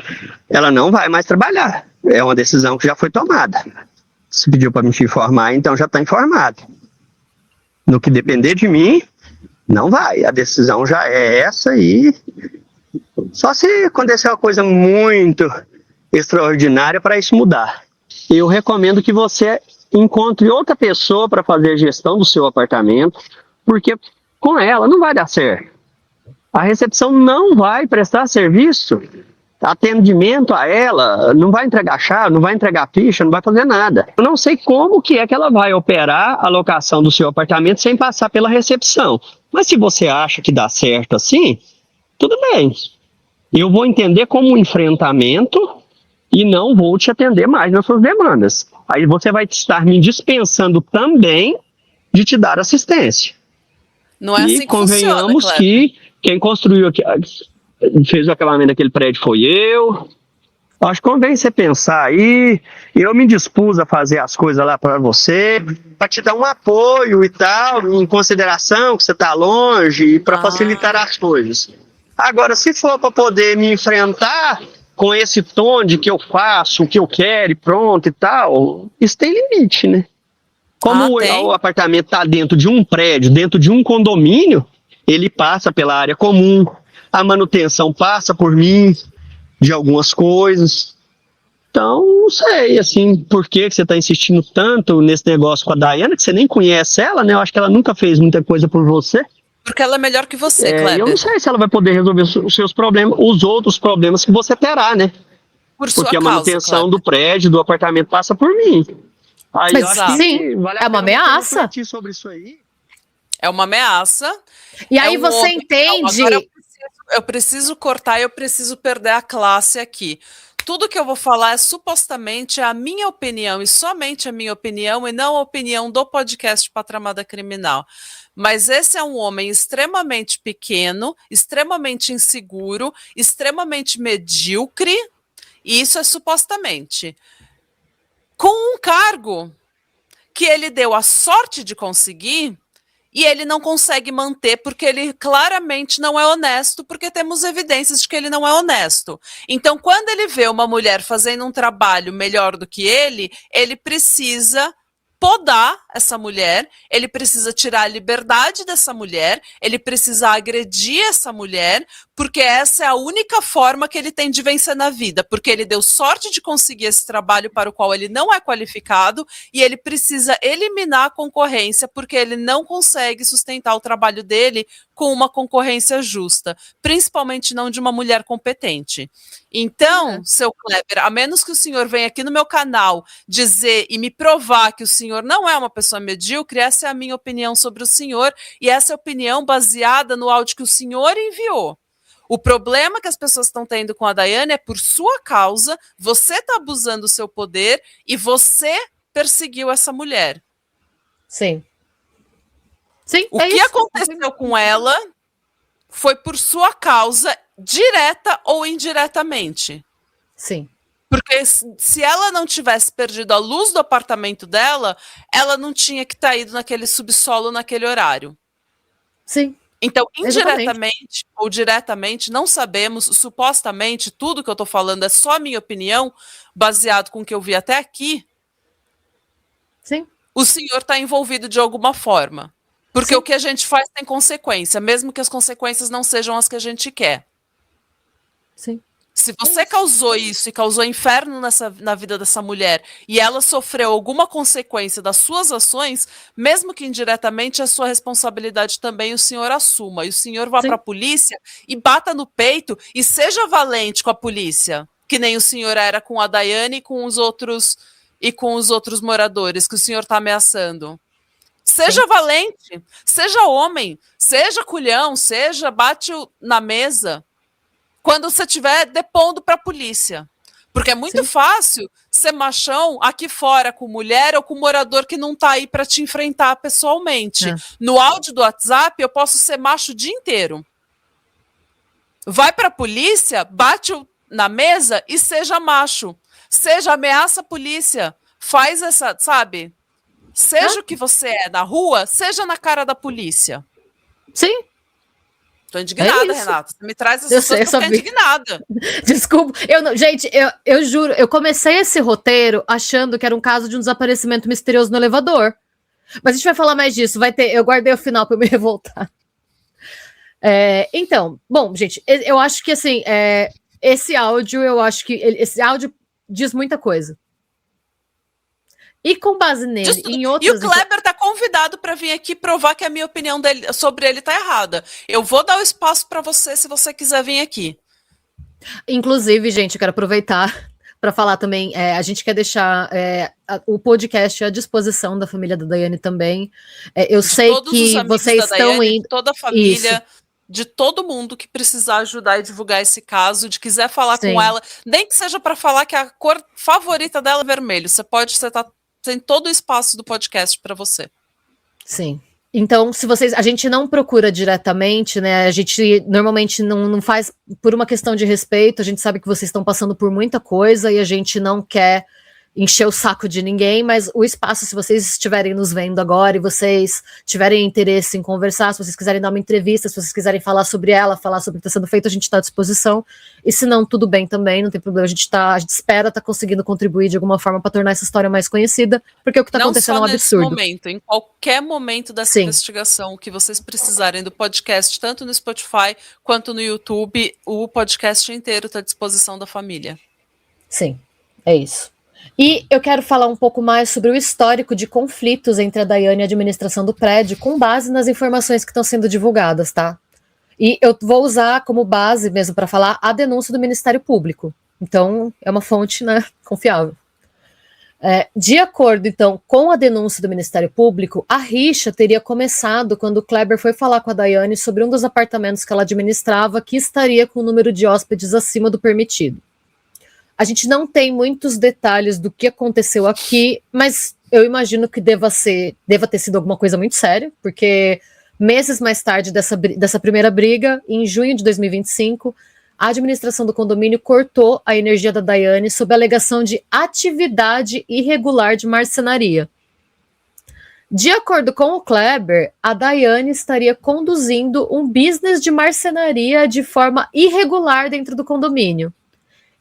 ela não vai mais trabalhar. É uma decisão que já foi tomada. Se pediu para me informar, então já está informado. No que depender de mim, não vai. A decisão já é essa e só se acontecer uma coisa muito extraordinária para isso mudar. eu recomendo que você encontre outra pessoa para fazer a gestão do seu apartamento, porque com ela não vai dar certo. A recepção não vai prestar serviço, atendimento a ela, não vai entregar chave, não vai entregar ficha, não vai fazer nada. Eu não sei como que é que ela vai operar a locação do seu apartamento sem passar pela recepção. Mas se você acha que dá certo assim, tudo bem. Eu vou entender como um enfrentamento e não vou te atender mais nas suas demandas. Aí você vai estar me dispensando também de te dar assistência. Não é assim que convenhamos funciona, que quem construiu aqui, fez o acabamento daquele prédio foi eu. Acho que convém você pensar aí. Eu me dispus a fazer as coisas lá para você, para te dar um apoio e tal, em consideração que você está longe, para facilitar as coisas. Agora, se for para poder me enfrentar com esse tom de que eu faço o que eu quero e pronto e tal, isso tem limite, né? Como o apartamento está dentro de um prédio, dentro de um condomínio, ele passa pela área comum, a manutenção passa por mim de algumas coisas. Então, não sei, assim, por que você está insistindo tanto nesse negócio com a Daiane, que você nem conhece ela, né? Eu acho que ela nunca fez muita coisa por você. Porque ela é melhor que você, Kleber. Eu não sei se ela vai poder resolver os seus problemas, os outros problemas que você terá, né? Porque a manutenção do prédio, do apartamento passa por mim. Aí mas eu acho sim, vale é uma ameaça. Sobre isso aí. É uma ameaça. E aí você entende... Agora eu preciso cortar, eu preciso perder a classe aqui. Tudo que eu vou falar é supostamente a minha opinião e somente a minha opinião e não a opinião do podcast Patramada Criminal. Mas esse é um homem extremamente pequeno, extremamente inseguro, extremamente medíocre, e isso é supostamente. Com um cargo que ele deu a sorte de conseguir e ele não consegue manter porque ele claramente não é honesto, porque temos evidências de que ele não é honesto. Então, quando ele vê uma mulher fazendo um trabalho melhor do que ele precisa podar essa mulher, ele precisa tirar a liberdade dessa mulher, ele precisa agredir essa mulher, porque essa é a única forma que ele tem de vencer na vida, porque ele deu sorte de conseguir esse trabalho para o qual ele não é qualificado e ele precisa eliminar a concorrência, porque ele não consegue sustentar o trabalho dele com uma concorrência justa, principalmente não de uma mulher competente. Então, seu Kleber, a menos que o senhor venha aqui no meu canal dizer e me provar que o senhor não é uma pessoa medíocre, essa é a minha opinião sobre o senhor e essa é a opinião baseada no áudio que o senhor enviou. O problema que as pessoas estão tendo com a Daiane é por sua causa, você está abusando do seu poder e você perseguiu essa mulher. Sim. Sim, o que aconteceu com ela foi por sua causa, direta ou indiretamente. Sim. Porque se ela não tivesse perdido a luz do apartamento dela, ela não tinha que estar ido naquele subsolo naquele horário. Sim. Então, indiretamente ou diretamente, não sabemos, supostamente, tudo que eu estou falando é só a minha opinião, baseado com o que eu vi até aqui. Sim. O senhor está envolvido de alguma forma. Porque o que a gente faz tem consequência, mesmo que as consequências não sejam as que a gente quer. Sim. Se você causou isso e causou inferno na vida dessa mulher e ela sofreu alguma consequência das suas ações, mesmo que indiretamente, a sua responsabilidade também o senhor assuma. E o senhor vá para a polícia e bata no peito e seja valente com a polícia, que nem o senhor era com a Daiane e com os outros moradores que o senhor está ameaçando. Seja valente, seja homem, seja culhão, bate na mesa quando você estiver depondo para a polícia. Porque é muito fácil ser machão aqui fora com mulher ou com morador que não está aí para te enfrentar pessoalmente. No áudio do WhatsApp eu posso ser macho o dia inteiro. Vai para a polícia, bate na mesa e seja macho. Seja ameaça a polícia. Faz essa, sabe? Seja o que você é na rua, seja na cara da polícia. Sim. Tô indignada, Renata. Você me traz essas coisas porque eu tô indignada. Desculpa. Gente, eu juro, eu comecei esse roteiro achando que era um caso de um desaparecimento misterioso no elevador. Mas a gente vai falar mais disso. Eu guardei o final para eu me revoltar. Então, bom, gente, eu acho que assim, esse áudio diz muita coisa. E com base nele, Disso tudo. em E outras... o Kleber tá convidado para vir aqui provar que a minha opinião sobre ele tá errada. Eu vou dar o espaço para você se você quiser vir aqui. Inclusive, gente, eu quero aproveitar para falar também, a gente quer deixar o podcast à disposição da família da Daiane também. Eu sei Todos os que amigos vocês da estão Daiane, indo... de toda a família, Isso. de todo mundo que precisar ajudar e divulgar esse caso, de quiser falar Sim. com ela, nem que seja para falar que a cor favorita dela é vermelho. Você tem todo o espaço do podcast para você. Sim. Então, se vocês... A gente não procura diretamente, né? A gente normalmente não faz por uma questão de respeito. A gente sabe que vocês estão passando por muita coisa e a gente não quer encher o saco de ninguém, mas o espaço, se vocês estiverem nos vendo agora e vocês tiverem interesse em conversar, se vocês quiserem dar uma entrevista, se vocês quiserem falar sobre ela, falar sobre o que está sendo feito, a gente está à disposição. E se não, tudo bem também, não tem problema. A gente espera estar conseguindo contribuir de alguma forma para tornar essa história mais conhecida, porque o que está acontecendo é um absurdo. Não só nesse momento, em qualquer momento dessa investigação que vocês precisarem do podcast, tanto no Spotify quanto no YouTube, o podcast inteiro está à disposição da família. Sim, é isso. E eu quero falar um pouco mais sobre o histórico de conflitos entre a Daiane e a administração do prédio, com base nas informações que estão sendo divulgadas, tá? E eu vou usar como base mesmo para falar a denúncia do Ministério Público. Então, é uma fonte, né, confiável. De acordo, então, com a denúncia do Ministério Público, a rixa teria começado quando o Kleber foi falar com a Daiane sobre um dos apartamentos que ela administrava que estaria com o número de hóspedes acima do permitido. A gente não tem muitos detalhes do que aconteceu aqui, mas eu imagino que deva ter sido alguma coisa muito séria, porque meses mais tarde dessa primeira briga, em junho de 2025, a administração do condomínio cortou a energia da Daiane sob a alegação de atividade irregular de marcenaria. De acordo com o Kleber, a Daiane estaria conduzindo um business de marcenaria de forma irregular dentro do condomínio.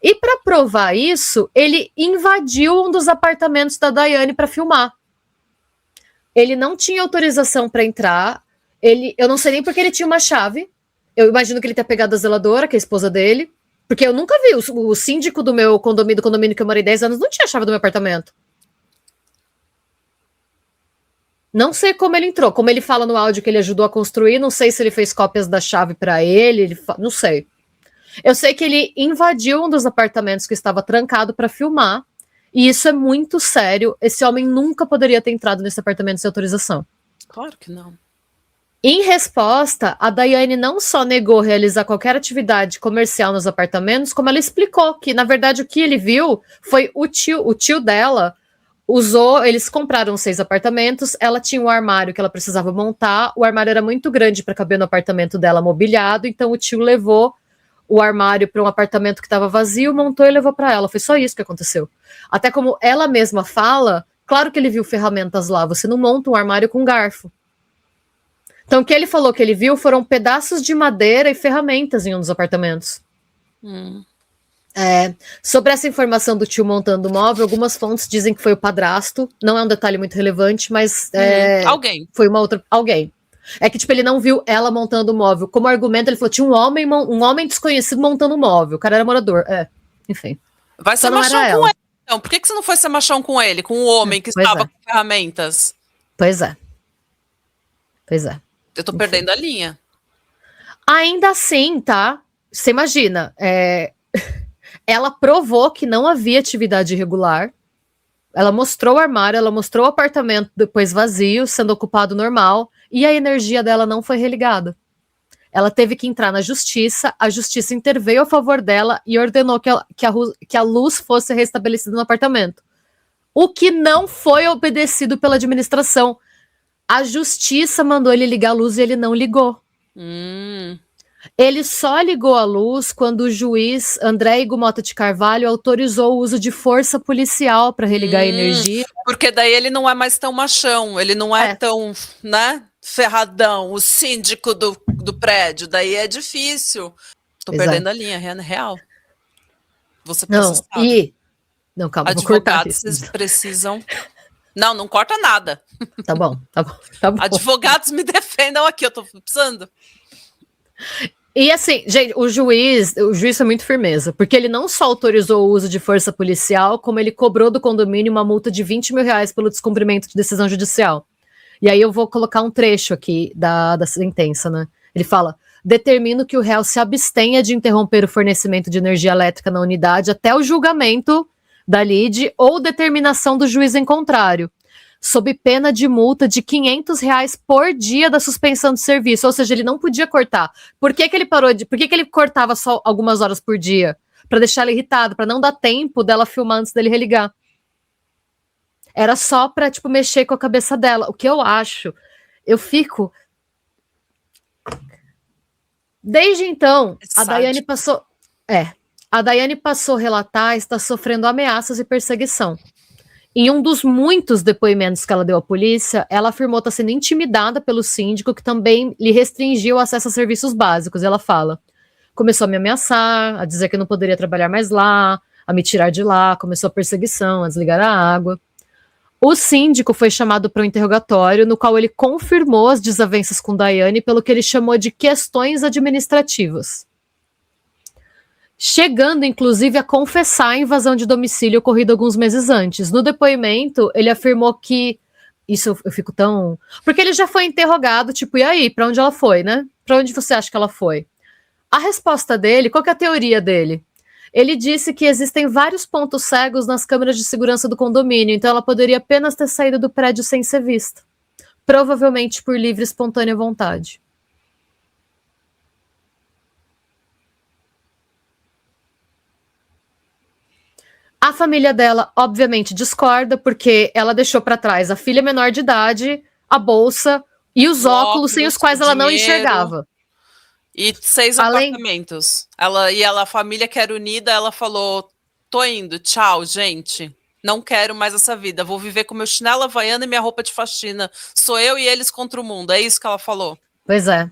E para provar isso, ele invadiu um dos apartamentos da Daiane para filmar. Ele não tinha autorização para entrar. Eu não sei nem porque ele tinha uma chave. Eu imagino que ele tenha pegado a zeladora, que é a esposa dele. Porque eu nunca vi. O síndico do meu condomínio, do condomínio que eu morei 10 anos, não tinha a chave do meu apartamento. Não sei como ele entrou. Como ele fala no áudio que ele ajudou a construir, não sei se ele fez cópias da chave para ele. Não sei. Eu sei que ele invadiu um dos apartamentos que estava trancado para filmar, e isso é muito sério. Esse homem nunca poderia ter entrado nesse apartamento sem autorização. Claro que não. Em resposta, a Daiane não só negou realizar qualquer atividade comercial nos apartamentos, como ela explicou que, na verdade, o que ele viu foi o tio dela eles compraram 6 apartamentos, ela tinha um armário que ela precisava montar, o armário era muito grande para caber no apartamento dela mobiliado, então o tio levou o armário para um apartamento que estava vazio, montou e levou para ela. Foi só isso que aconteceu. Até como ela mesma fala, claro que ele viu ferramentas lá, você não monta um armário com garfo. Então o que ele falou que ele viu foram pedaços de madeira e ferramentas em um dos apartamentos. Sobre essa informação do tio montando o móvel, algumas fontes dizem que foi o padrasto, não é um detalhe muito relevante, mas alguém. Foi uma outra... Alguém. É que, tipo, ele não viu ela montando o móvel. Como argumento, ele falou, tinha um homem desconhecido montando o móvel. O cara era morador. Enfim. Vai ser machão com ele. Então, por que você não foi ser machão com ele? Com o homem que estava com ferramentas? Pois é. Eu tô perdendo a linha. Ainda assim, tá? Você imagina, ela provou que não havia atividade irregular. Ela mostrou o armário, ela mostrou o apartamento depois vazio, sendo ocupado normal, e a energia dela não foi religada. Ela teve que entrar na justiça, a justiça interveio a favor dela e ordenou que a luz fosse restabelecida no apartamento. O que não foi obedecido pela administração. A justiça mandou ele ligar a luz e ele não ligou. Ele só ligou a luz quando o juiz André Igo Mota de Carvalho autorizou o uso de força policial para religar a energia. Porque daí ele não é mais tão machão, ele não é tão, né, ferradão, o síndico do prédio, daí é difícil. Tô perdendo a linha, real. Você precisa. Não, calma, vou cortar isso. Advogados precisam... Não corta nada. Tá bom. Advogados me defendam aqui, eu tô precisando. E assim, gente, o juiz foi muito firmeza, porque ele não só autorizou o uso de força policial, como ele cobrou do condomínio uma multa de R$20 mil pelo descumprimento de decisão judicial. E aí eu vou colocar um trecho aqui da sentença, né? Ele fala: determino que o réu se abstenha de interromper o fornecimento de energia elétrica na unidade até o julgamento da lide ou determinação do juiz em contrário, sob pena de multa de R$500 por dia da suspensão de serviço. Ou seja, ele não podia cortar. Por que ele parou de... Por que ele cortava só algumas horas por dia? Para deixar ela irritada, para não dar tempo dela filmar antes dele religar. Era só para, tipo, mexer com a cabeça dela. O que eu acho, eu fico... Desde então, a Daiane passou... A Daiane passou a relatar estar sofrendo ameaças e perseguição. Em um dos muitos depoimentos que ela deu à polícia, ela afirmou estar sendo intimidada pelo síndico, que também lhe restringiu o acesso a serviços básicos. Ela fala: começou a me ameaçar, a dizer que eu não poderia trabalhar mais lá, a me tirar de lá, começou a perseguição, a desligar a água. O síndico foi chamado para um interrogatório, no qual ele confirmou as desavenças com Daiane pelo que ele chamou de questões administrativas, chegando, inclusive, a confessar a invasão de domicílio ocorrida alguns meses antes. No depoimento, ele afirmou que... Isso eu fico tão... Porque ele já foi interrogado, tipo, e aí, pra onde ela foi, né? Pra onde você acha que ela foi? A resposta dele, qual que é a teoria dele? Ele disse que existem vários pontos cegos nas câmeras de segurança do condomínio, então ela poderia apenas ter saído do prédio sem ser vista. Provavelmente por livre e espontânea vontade. A família dela, obviamente, discorda, porque ela deixou para trás a filha menor de idade, a bolsa e os óculos sem os quais ela não enxergava. E 6 apartamentos. A família que era unida, ela falou: tô indo, tchau, gente. Não quero mais essa vida. Vou viver com meu chinelo havaiana e minha roupa de faxina. Sou eu e eles contra o mundo. É isso que ela falou. Pois é.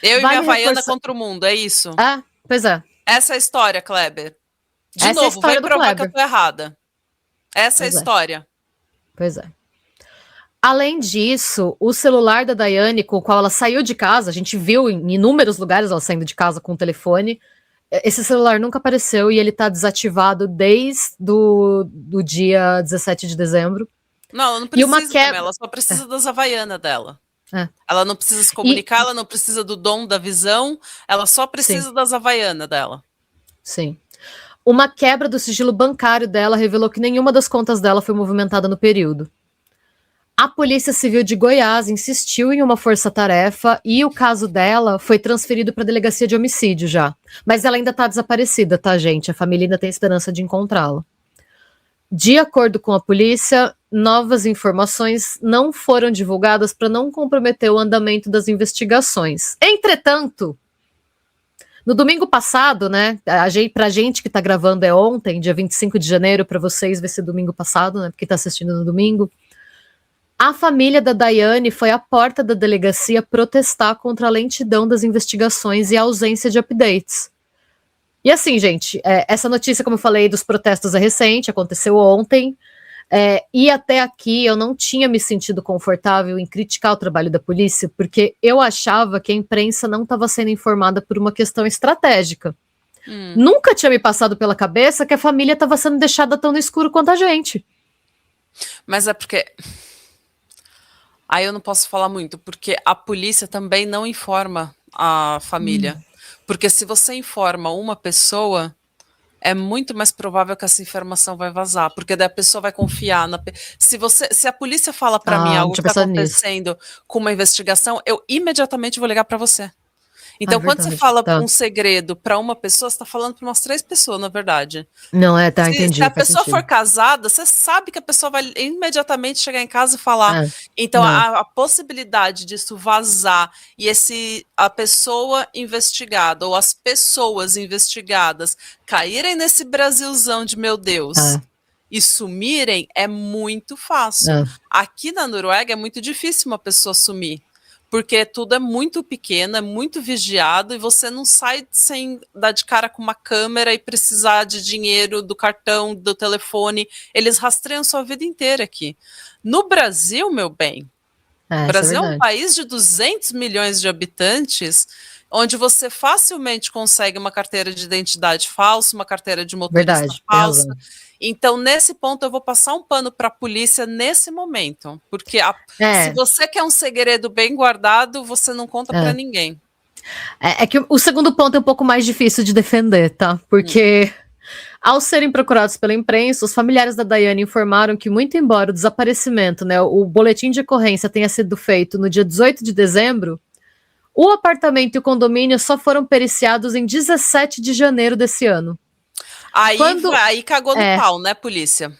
Eu e minha havaiana contra o mundo. É isso. Ah, pois é. Essa é a história, Kleber. De novo, vem provar que eu tô errada. Essa é a história. Pois é. Além disso, o celular da Daiane, com o qual ela saiu de casa, a gente viu em inúmeros lugares ela saindo de casa com o telefone, esse celular nunca apareceu e ele tá desativado desde do dia 17 de dezembro. Não, ela não precisa também, ela só precisa das havaianas dela. Ela não precisa se comunicar, ela não precisa do dom da visão, ela só precisa das havaianas dela. Sim. Uma quebra do sigilo bancário dela revelou que nenhuma das contas dela foi movimentada no período. A Polícia Civil de Goiás insistiu em uma força-tarefa e o caso dela foi transferido para a delegacia de homicídio já. Mas ela ainda está desaparecida, tá, gente? A família ainda tem esperança de encontrá-la. De acordo com a polícia, novas informações não foram divulgadas para não comprometer o andamento das investigações. Entretanto, no domingo passado, né, pra gente que tá gravando é ontem, dia 25 de janeiro, para vocês vai ser domingo passado, né, porque tá assistindo no domingo, a família da Daiane foi à porta da delegacia protestar contra a lentidão das investigações e a ausência de updates. E assim, gente, essa notícia, como eu falei, dos protestos é recente, aconteceu ontem, e até aqui eu não tinha me sentido confortável em criticar o trabalho da polícia, porque eu achava que a imprensa não estava sendo informada por uma questão estratégica. Nunca tinha me passado pela cabeça que a família estava sendo deixada tão no escuro quanto a gente. Mas é porque... Aí eu não posso falar muito, porque a polícia também não informa a família. Porque se você informa uma pessoa, é muito mais provável que essa informação vai vazar, porque daí a pessoa vai confiar na... Se a polícia fala para mim algo que está acontecendo com uma investigação, eu imediatamente vou ligar para você. Então, quando você fala um segredo para uma pessoa, você está falando para umas 3 pessoas, na verdade. Não, entendi. Se a pessoa for casada, você sabe que a pessoa vai imediatamente chegar em casa e falar. Então, a possibilidade disso vazar e a pessoa investigada ou as pessoas investigadas caírem nesse Brasilzão de meu Deus e sumirem é muito fácil. Aqui na Noruega é muito difícil uma pessoa sumir. Porque tudo é muito pequeno, é muito vigiado e você não sai sem dar de cara com uma câmera e precisar de dinheiro, do cartão, do telefone. Eles rastreiam sua vida inteira aqui. No Brasil, meu bem, o Brasil é um país de 200 milhões de habitantes onde você facilmente consegue uma carteira de identidade falsa, uma carteira de motorista Verdade, tem falsa. razão. Então, nesse ponto, eu vou passar um pano para a polícia nesse momento, porque se você quer um segredo bem guardado, você não conta para ninguém. É que o segundo ponto é um pouco mais difícil de defender, tá? Porque ao serem procurados pela imprensa, os familiares da Daiane informaram que, muito embora o desaparecimento, né, o boletim de ocorrência tenha sido feito no dia 18 de dezembro, o apartamento e o condomínio só foram periciados em 17 de janeiro desse ano. Aí cagou no pau, né, polícia?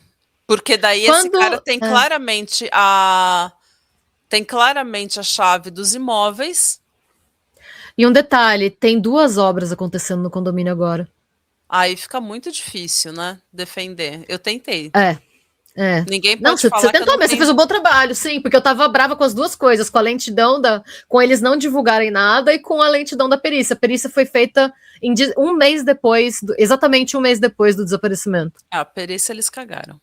Porque daí esse cara tem claramente a chave dos imóveis. E um detalhe, tem 2 obras acontecendo no condomínio agora. Aí fica muito difícil, né, defender. Eu tentei. Ninguém pode não, você falar tentou, mas você fez um bom trabalho, sim, porque eu tava brava com as 2 coisas, com a lentidão com eles não divulgarem nada e com a lentidão da perícia. A perícia foi feita um mês depois, exatamente um mês depois do desaparecimento. A perícia eles cagaram.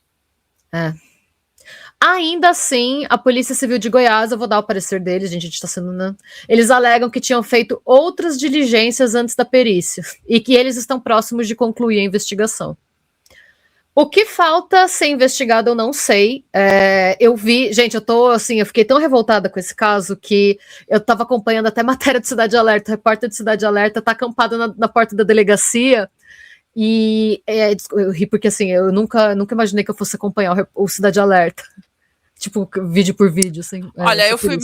Ainda assim, a Polícia Civil de Goiás, eu vou dar o parecer deles, gente, a gente tá sendo, né? Eles alegam que tinham feito outras diligências antes da perícia e que eles estão próximos de concluir a investigação. O que falta ser investigado, eu não sei. Eu vi, gente, eu fiquei tão revoltada com esse caso que eu tava acompanhando até matéria de Cidade Alerta, o repórter de Cidade Alerta tá acampado na porta da delegacia. E eu ri porque assim, eu nunca imaginei que eu fosse acompanhar o Cidade Alerta. Tipo, vídeo por vídeo, assim. Olha, eu fui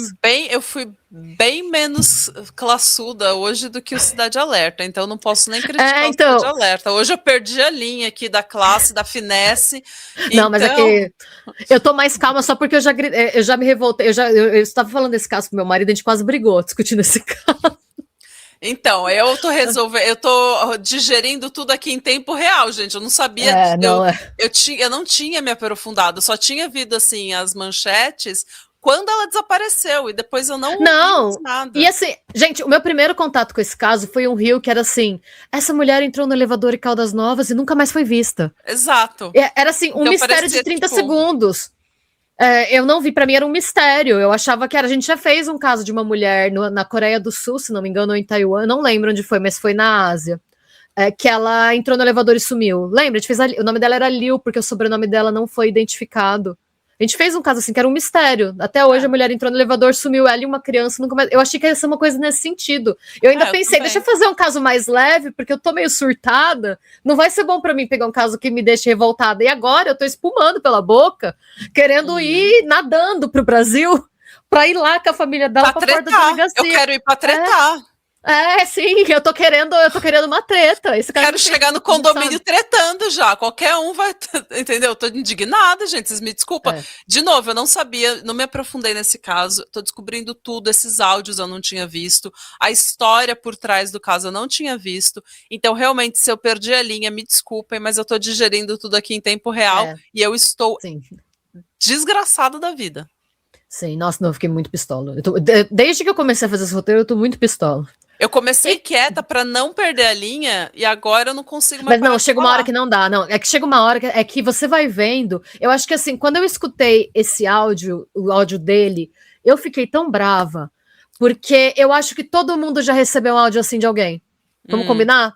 bem menos classuda hoje do que o Cidade Alerta, então não posso nem criticar o Cidade Alerta. Hoje eu perdi a linha aqui da classe, da finesse. Não, mas é que eu tô mais calma só porque eu já me revoltei. Eu estava falando desse caso com meu marido, a gente quase brigou discutindo esse caso. Então, eu tô digerindo tudo aqui em tempo real, gente. Eu não sabia. Eu não tinha me aprofundado, só tinha visto assim as manchetes quando ela desapareceu, e depois eu não vi nada. E assim, gente, o meu primeiro contato com esse caso foi um rio que era assim: essa mulher entrou no elevador em Caldas Novas e nunca mais foi vista. Exato. Era assim, um mistério de 30 segundos. Eu não vi, pra mim era um mistério. Eu achava que a gente já fez um caso de uma mulher na Coreia do Sul, se não me engano, ou em Taiwan, não lembro onde foi, mas foi na Ásia, que ela entrou no elevador e sumiu. Lembra? A gente fez o nome dela era Liu, porque o sobrenome dela não foi identificado. A gente fez um caso assim, que era um mistério. Até hoje a mulher entrou no elevador, sumiu ela e uma criança nunca mais. Eu achei que ia ser uma coisa nesse sentido. Eu ainda pensei, deixa eu fazer um caso mais leve, porque eu tô meio surtada. Não vai ser bom pra mim pegar um caso que me deixe revoltada. E agora eu tô espumando pela boca, querendo ir nadando pro Brasil, pra ir lá com a família dela pra porta da delegacia. Eu quero ir pra tretar. Sim, eu tô querendo uma treta. Quero chegar no condomínio tretando já. Qualquer um vai. Entendeu? Eu tô indignada, gente. Vocês me desculpam. De novo, eu não sabia, não me aprofundei nesse caso. Tô descobrindo tudo. Esses áudios eu não tinha visto. A história por trás do caso eu não tinha visto. Então, realmente, se eu perdi a linha, me desculpem, mas eu tô digerindo tudo aqui em tempo real. E eu estou desgraçada da vida. Sim, nossa, não, eu fiquei muito pistola. Desde que eu comecei a fazer esse roteiro, eu tô muito pistola. Eu comecei quieta pra não perder a linha e agora eu não consigo mais. Mas não, chega uma hora que não dá, não. É que chega uma hora que você vai vendo. Eu acho que assim, quando eu escutei esse áudio, o áudio dele, eu fiquei tão brava, porque eu acho que todo mundo já recebeu um áudio assim de alguém. Vamos combinar?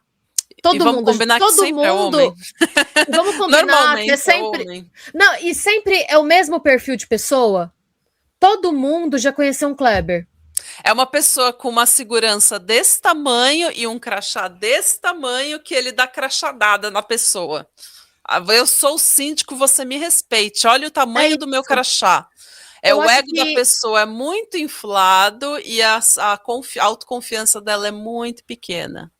Vamos combinar que sempre é homem. Vamos combinar que é sempre. Não, e sempre é o mesmo perfil de pessoa. Todo mundo já conheceu um Kleber. É uma pessoa com uma segurança desse tamanho e um crachá desse tamanho que ele dá crachadada na pessoa. Eu sou o síndico, você me respeite. Olha o tamanho do meu crachá. O ego da pessoa é muito inflado e a autoconfiança dela é muito pequena.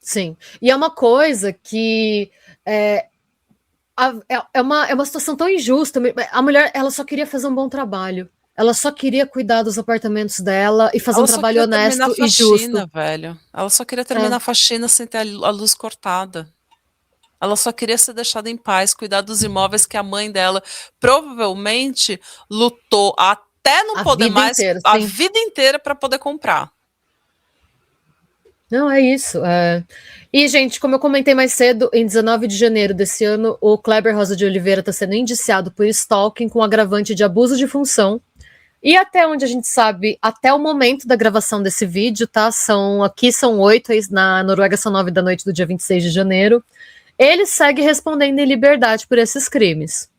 Sim. E é uma coisa que é uma situação tão injusta. A mulher, ela só queria fazer um bom trabalho. Ela só queria cuidar dos apartamentos dela e fazer um trabalho honesto e justo. Velho. Ela só queria terminar a faxina sem ter a luz cortada. Ela só queria ser deixada em paz, cuidar dos imóveis que a mãe dela provavelmente lutou até não poder mais a vida inteira para poder comprar. Não, é isso. E, gente, como eu comentei mais cedo, em 19 de janeiro desse ano, o Kleber Rosa de Oliveira está sendo indiciado por stalking com agravante de abuso de função, E até onde a gente sabe, até o momento da gravação desse vídeo, tá? Aqui são 8, na Noruega são 9 da noite do dia 26 de janeiro. Ele segue respondendo em liberdade por esses crimes.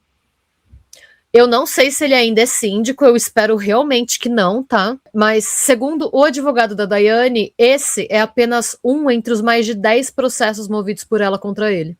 Eu não sei se ele ainda é síndico, eu espero realmente que não, tá? Mas, segundo o advogado da Daiane, esse é apenas um entre os mais de 10 processos movidos por ela contra ele.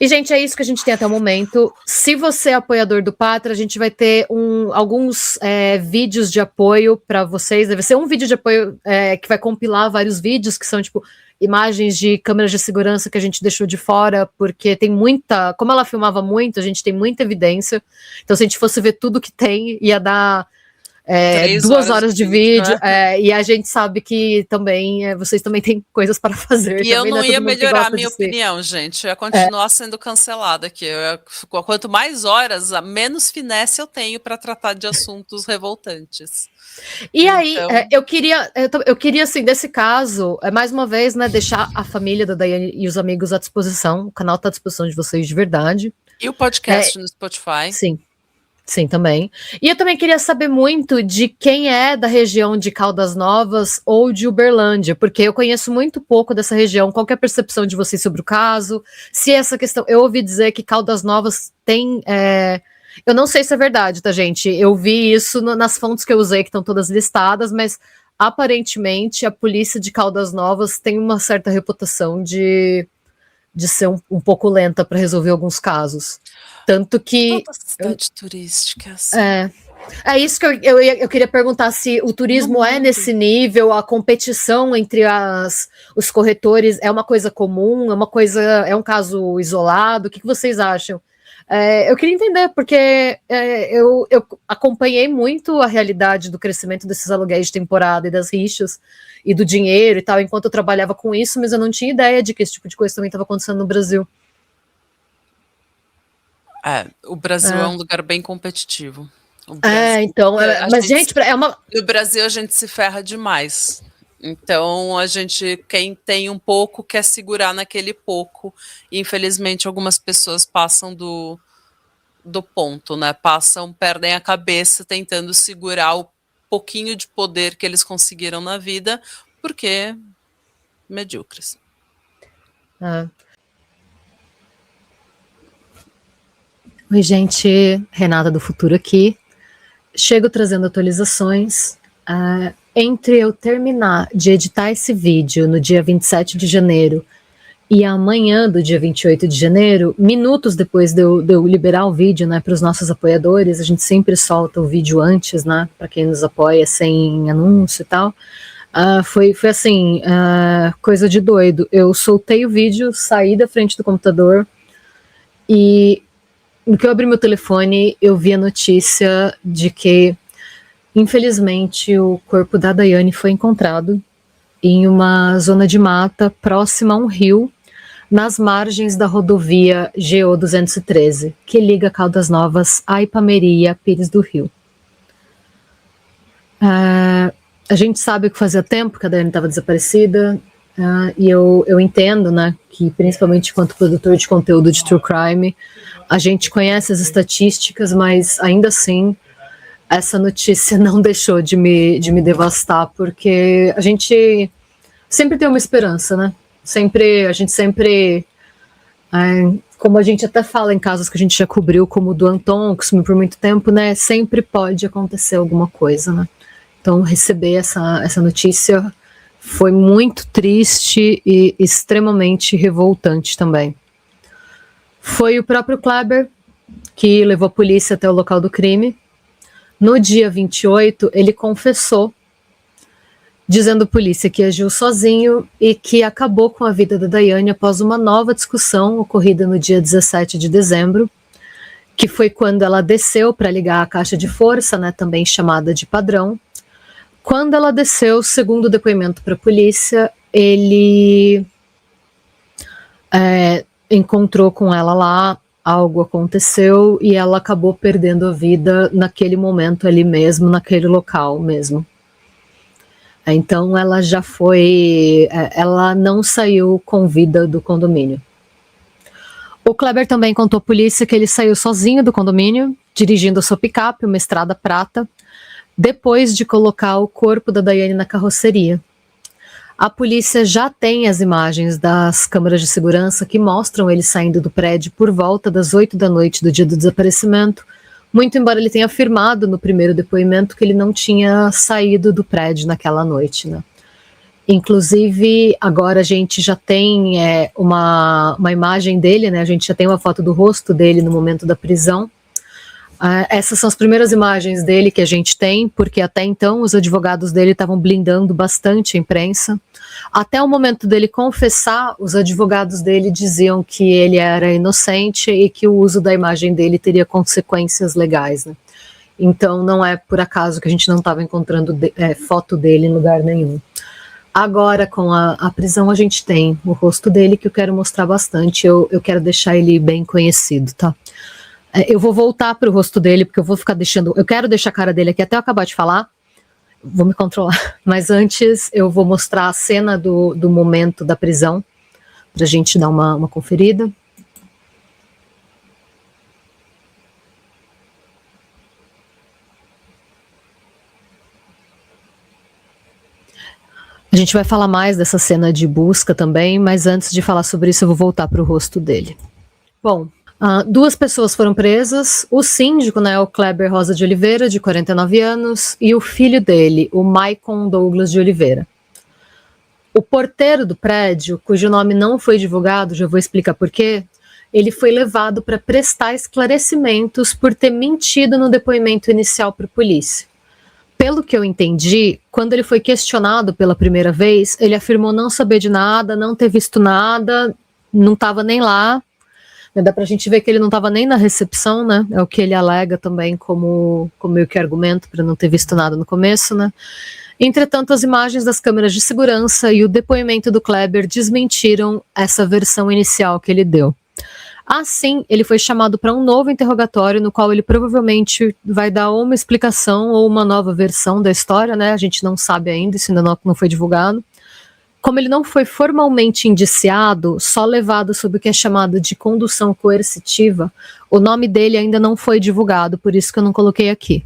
E, gente, é isso que a gente tem até o momento. Se você é apoiador do Pátria, a gente vai ter alguns vídeos de apoio para vocês. Deve ser um vídeo de apoio que vai compilar vários vídeos que são, tipo, imagens de câmeras de segurança que a gente deixou de fora, porque tem muita... Como ela filmava muito, a gente tem muita evidência. Então, se a gente fosse ver tudo que tem, ia dar 2 horas de vídeo. Né? E a gente sabe que também vocês também têm coisas para fazer. E eu também, não né? ia Todo mundo que melhorar a gosta minha de ser. opinião, gente. Eu ia continuar sendo cancelada aqui. Quanto mais horas, menos finesse eu tenho para tratar de assuntos revoltantes. E aí, Então- eu queria, assim, desse caso, mais uma vez, né, deixar a família da Daiane e os amigos à disposição. O canal está à disposição de vocês de verdade. E o podcast no Spotify. Sim, também. E eu também queria saber muito de quem é da região de Caldas Novas ou de Uberlândia, porque eu conheço muito pouco dessa região. Qual que é a percepção de vocês sobre o caso? Se essa questão... Eu ouvi dizer que Caldas Novas tem... Eu não sei se é verdade, tá, gente? Eu vi isso nas fontes que eu usei, que estão todas listadas, mas aparentemente a polícia de Caldas Novas tem uma certa reputação de ser um pouco lenta para resolver alguns casos. Tanto que... Toda cidade turística. Assim. É isso que eu queria perguntar, se o turismo é nesse nível, a competição entre os corretores é uma coisa comum, é um caso isolado, o que vocês acham? Eu queria entender, porque eu acompanhei muito a realidade do crescimento desses aluguéis de temporada e das rixas e do dinheiro e tal, enquanto eu trabalhava com isso, mas eu não tinha ideia de que esse tipo de coisa também estava acontecendo no Brasil. O Brasil é um lugar bem competitivo. Então, mas gente, no Brasil a gente se ferra demais. Então, quem tem um pouco, quer segurar naquele pouco. E, infelizmente, algumas pessoas passam do ponto, né? Perdem a cabeça tentando segurar o pouquinho de poder que eles conseguiram na vida, porque medíocres. Oi, gente, Renata do Futuro aqui. Chego trazendo atualizações. Entre eu terminar de editar esse vídeo no dia 27 de janeiro e amanhã do dia 28 de janeiro, minutos depois de eu liberar o vídeo, né, para os nossos apoiadores, a gente sempre solta o vídeo antes, né, para quem nos apoia sem anúncio e tal. Foi assim, coisa de doido. Eu soltei o vídeo, saí da frente do computador e no que eu abri meu telefone, eu vi a notícia de que, infelizmente, o corpo da Daiane foi encontrado em uma zona de mata próxima a um rio, nas margens da rodovia GO 213, que liga Caldas Novas a Ipameri e a Pires do Rio. A gente sabe que fazia tempo que a Daiane estava desaparecida, e eu entendo, né, que principalmente enquanto produtor de conteúdo de True Crime, a gente conhece as estatísticas, mas ainda assim essa notícia não deixou de me devastar, porque a gente sempre tem uma esperança, né? A gente sempre, como a gente até fala em casos que a gente já cobriu, como o do Anton, que sumiu por muito tempo, né? Sempre pode acontecer alguma coisa, né? Então receber essa notícia foi muito triste e extremamente revoltante também. Foi o próprio Kleber que levou a polícia até o local do crime. No dia 28, ele confessou, dizendo à polícia que agiu sozinho e que acabou com a vida da Daiane após uma nova discussão ocorrida no dia 17 de dezembro, que foi quando ela desceu para ligar a caixa de força, né, também chamada de padrão. Quando ela desceu, segundo o depoimento para a polícia, ele encontrou com ela lá, algo aconteceu e ela acabou perdendo a vida naquele momento ali mesmo, naquele local mesmo. Então ela já ela não saiu com vida do condomínio. O Kleber também contou à polícia que ele saiu sozinho do condomínio, dirigindo a sua picape, uma estrada prata, depois de colocar o corpo da Daiane na carroceria. A polícia já tem as imagens das câmeras de segurança que mostram ele saindo do prédio por volta das 8 da noite do dia do desaparecimento, muito embora ele tenha afirmado no primeiro depoimento que ele não tinha saído do prédio naquela noite, né? Inclusive, agora a gente já tem uma imagem dele, né? A gente já tem uma foto do rosto dele no momento da prisão. Essas são as primeiras imagens dele que a gente tem, porque até então os advogados dele estavam blindando bastante a imprensa. Até o momento dele confessar, os advogados dele diziam que ele era inocente e que o uso da imagem dele teria consequências legais, né? Então não é por acaso que a gente não estava encontrando foto dele em lugar nenhum. Agora, com a prisão, a gente tem o rosto dele, que eu quero mostrar bastante. Eu quero deixar ele bem conhecido, tá? Eu vou voltar para o rosto dele, porque eu quero deixar a cara dele aqui até eu acabar de falar. Vou me controlar. Mas antes, eu vou mostrar a cena do momento da prisão, para a gente dar uma conferida. A gente vai falar mais dessa cena de busca também, mas antes de falar sobre isso, eu vou voltar para o rosto dele. Bom, 2 pessoas foram presas, o síndico, né, o Kleber Rosa de Oliveira, de 49 anos, e o filho dele, o Maicon Douglas de Oliveira. O porteiro do prédio, cujo nome não foi divulgado, já vou explicar por quê, ele foi levado para prestar esclarecimentos por ter mentido no depoimento inicial para a polícia. Pelo que eu entendi, quando ele foi questionado pela primeira vez, ele afirmou não saber de nada, não ter visto nada, não estava nem lá. Dá pra gente ver que ele não estava nem na recepção, né? É o que ele alega também como meio que argumento para não ter visto nada no começo, né? Entretanto, as imagens das câmeras de segurança e o depoimento do Kleber desmentiram essa versão inicial que ele deu. Assim, ele foi chamado para um novo interrogatório, no qual ele provavelmente vai dar uma explicação ou uma nova versão da história, né? A gente não sabe ainda, isso ainda não foi divulgado. Como ele não foi formalmente indiciado, só levado sob o que é chamado de condução coercitiva, o nome dele ainda não foi divulgado, por isso que eu não coloquei aqui.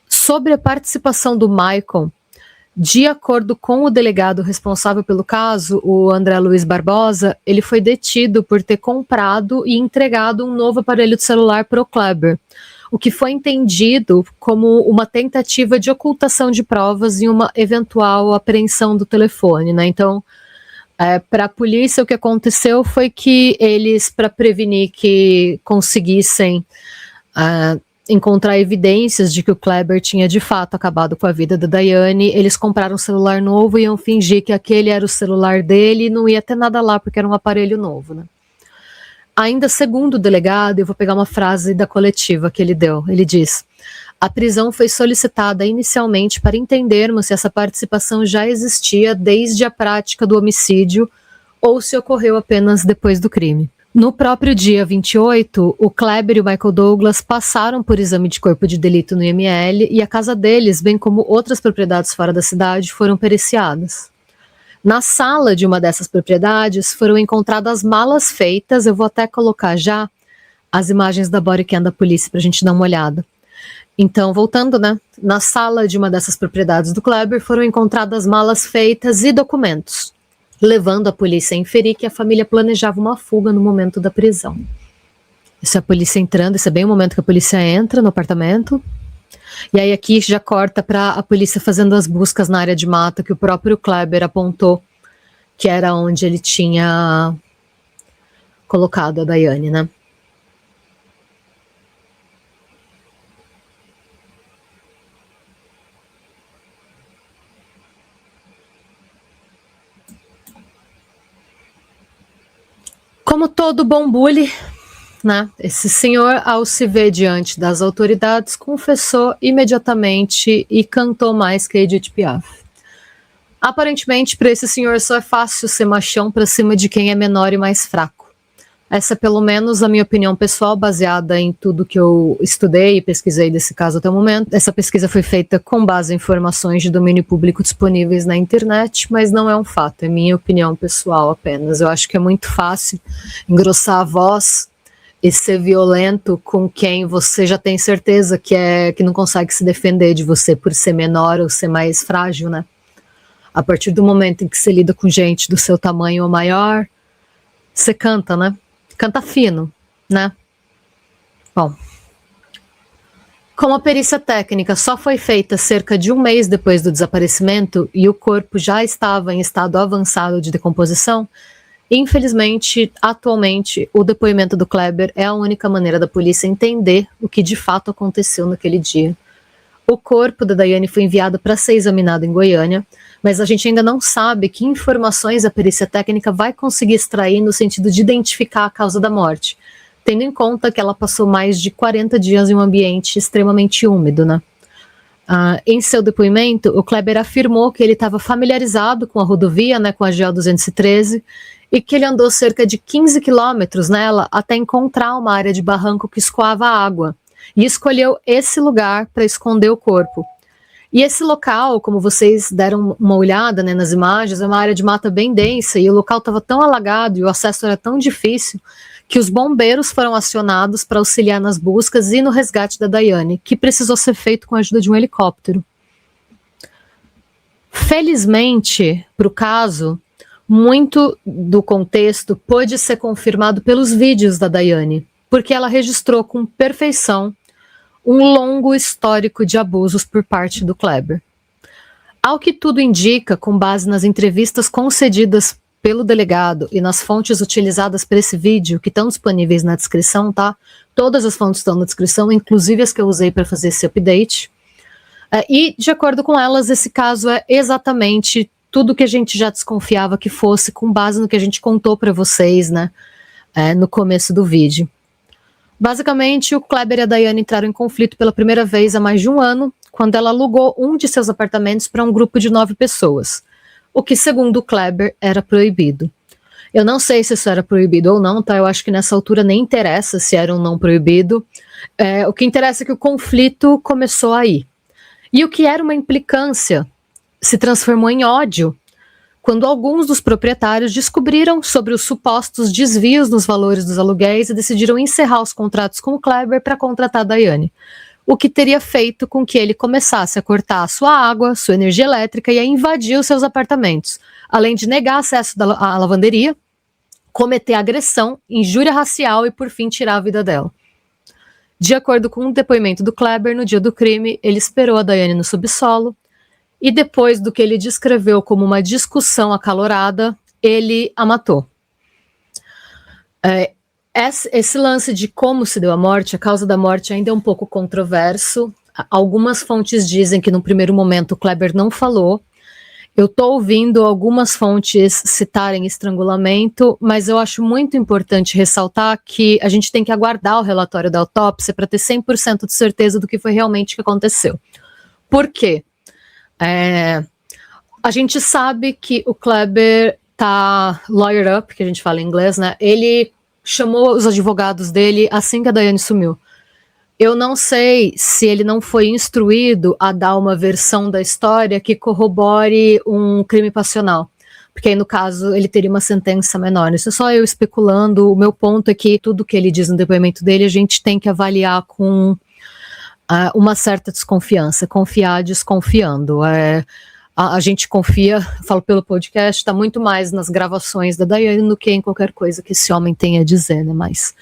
Sobre a participação do Maicon, de acordo com o delegado responsável pelo caso, o André Luiz Barbosa, ele foi detido por ter comprado e entregado um novo aparelho de celular para o Kleber, o que foi entendido como uma tentativa de ocultação de provas e uma eventual apreensão do telefone, né? Então, para a polícia, o que aconteceu foi que eles, para prevenir que conseguissem encontrar evidências de que o Kleber tinha de fato acabado com a vida da Daiane, eles compraram um celular novo e iam fingir que aquele era o celular dele e não ia ter nada lá porque era um aparelho novo, né? Ainda segundo o delegado, eu vou pegar uma frase da coletiva que ele deu, ele diz: a prisão foi solicitada inicialmente para entendermos se essa participação já existia desde a prática do homicídio ou se ocorreu apenas depois do crime. No próprio dia 28, o Kleber e o Michael Douglas passaram por exame de corpo de delito no IML e a casa deles, bem como outras propriedades fora da cidade, foram periciadas. Na sala de uma dessas propriedades foram encontradas malas feitas, eu vou até colocar já as imagens da bodycam da polícia para a gente dar uma olhada. Então, voltando, né? Na sala de uma dessas propriedades do Kleber foram encontradas malas feitas e documentos, levando a polícia a inferir que a família planejava uma fuga no momento da prisão. Isso é a polícia entrando, esse é bem o momento que a polícia entra no apartamento. E aí aqui já corta para a polícia fazendo as buscas na área de mata que o próprio Kleber apontou que era onde ele tinha colocado a Daiane, né? Como todo bom bully, né, esse senhor, ao se ver diante das autoridades, confessou imediatamente e cantou mais que Edith Piaf. Aparentemente, para esse senhor só é fácil ser machão para cima de quem é menor e mais fraco. Essa é pelo menos a minha opinião pessoal, baseada em tudo que eu estudei e pesquisei desse caso até o momento. Essa pesquisa foi feita com base em informações de domínio público disponíveis na internet, mas não é um fato, é minha opinião pessoal apenas. Eu acho que é muito fácil engrossar a voz e ser violento com quem você já tem certeza que não consegue se defender de você por ser menor ou ser mais frágil, né? A partir do momento em que você lida com gente do seu tamanho ou maior, você canta, né? Canta fino, né? Bom, como a perícia técnica só foi feita cerca de 1 mês depois do desaparecimento e o corpo já estava em estado avançado de decomposição, infelizmente, atualmente, o depoimento do Kleber é a única maneira da polícia entender o que de fato aconteceu naquele dia. O corpo da Daiane foi enviado para ser examinado em Goiânia, mas a gente ainda não sabe que informações a perícia técnica vai conseguir extrair no sentido de identificar a causa da morte, tendo em conta que ela passou mais de 40 dias em um ambiente extremamente úmido, né? Em seu depoimento, o Kleber afirmou que ele estava familiarizado com a rodovia, né, com a GO 213, e que ele andou cerca de 15 quilômetros nela até encontrar uma área de barranco que escoava água, e escolheu esse lugar para esconder o corpo. E esse local, como vocês deram uma olhada, né, nas imagens, é uma área de mata bem densa, e o local estava tão alagado e o acesso era tão difícil que os bombeiros foram acionados para auxiliar nas buscas e no resgate da Daiane, que precisou ser feito com a ajuda de um helicóptero. Felizmente, para o caso, muito do contexto pôde ser confirmado pelos vídeos da Daiane, porque ela registrou com perfeição um longo histórico de abusos por parte do Kleber. Ao que tudo indica, com base nas entrevistas concedidas pelo delegado e nas fontes utilizadas para esse vídeo, que estão disponíveis na descrição, tá? Todas as fontes estão na descrição, inclusive as que eu usei para fazer esse update. E, de acordo com elas, esse caso é exatamente tudo que a gente já desconfiava que fosse, com base no que a gente contou para vocês, né? No começo do vídeo. Basicamente, o Kleber e a Daiane entraram em conflito pela primeira vez há mais de 1 ano, quando ela alugou um de seus apartamentos para um grupo de 9 pessoas, o que, segundo o Kleber, era proibido. Eu não sei se isso era proibido ou não, tá? Eu acho que nessa altura nem interessa se era ou não proibido. O que interessa é que o conflito começou aí. E o que era uma implicância se transformou em ódio quando alguns dos proprietários descobriram sobre os supostos desvios nos valores dos aluguéis e decidiram encerrar os contratos com o Kleber para contratar a Daiane, o que teria feito com que ele começasse a cortar a sua água, sua energia elétrica e a invadir os seus apartamentos, além de negar acesso à lavanderia, cometer agressão, injúria racial e, por fim, tirar a vida dela. De acordo com o depoimento do Kleber, no dia do crime, ele esperou a Daiane no subsolo, e depois do que ele descreveu como uma discussão acalorada, ele a matou. Esse lance de como se deu a morte, a causa da morte ainda é um pouco controverso. Algumas fontes dizem que no primeiro momento o Kleber não falou. Eu estou ouvindo algumas fontes citarem estrangulamento, mas eu acho muito importante ressaltar que a gente tem que aguardar o relatório da autópsia para ter 100% de certeza do que foi realmente que aconteceu. Por quê? A gente sabe que o Kleber tá lawyer up, que a gente fala em inglês, né? Ele chamou os advogados dele assim que a Daiane sumiu. Eu não sei se ele não foi instruído a dar uma versão da história que corrobore um crime passional, porque aí no caso ele teria uma sentença menor. Isso é só eu especulando. O meu ponto é que tudo que ele diz no depoimento dele a gente tem que avaliar com uma certa desconfiança, confiar desconfiando. A gente confia, falo pelo podcast, está muito mais nas gravações da Daiane do que em qualquer coisa que esse homem tenha a dizer, né? Mas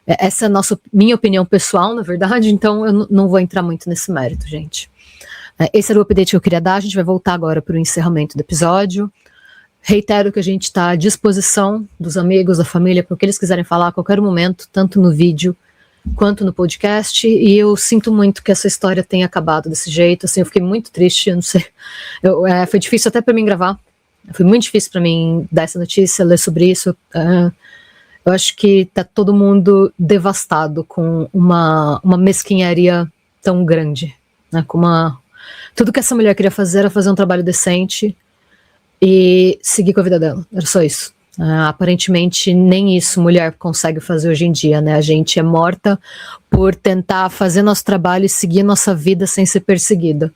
essa é minha opinião pessoal, na verdade, então eu não vou entrar muito nesse mérito, gente. Esse era o update que eu queria dar. A gente vai voltar agora para o encerramento do episódio. Reitero que a gente está à disposição dos amigos, da família, para o que eles quiserem falar a qualquer momento, tanto no vídeo quanto no podcast, e eu sinto muito que essa história tenha acabado desse jeito. Assim, eu fiquei muito triste, eu não sei, foi difícil até para mim gravar, foi muito difícil para mim dar essa notícia, ler sobre isso. Eu acho que tá todo mundo devastado com uma mesquinharia tão grande, né? Tudo que essa mulher queria fazer era fazer um trabalho decente e seguir com a vida dela, era só isso. Aparentemente nem isso mulher consegue fazer hoje em dia, né? A gente é morta por tentar fazer nosso trabalho e seguir nossa vida sem ser perseguida.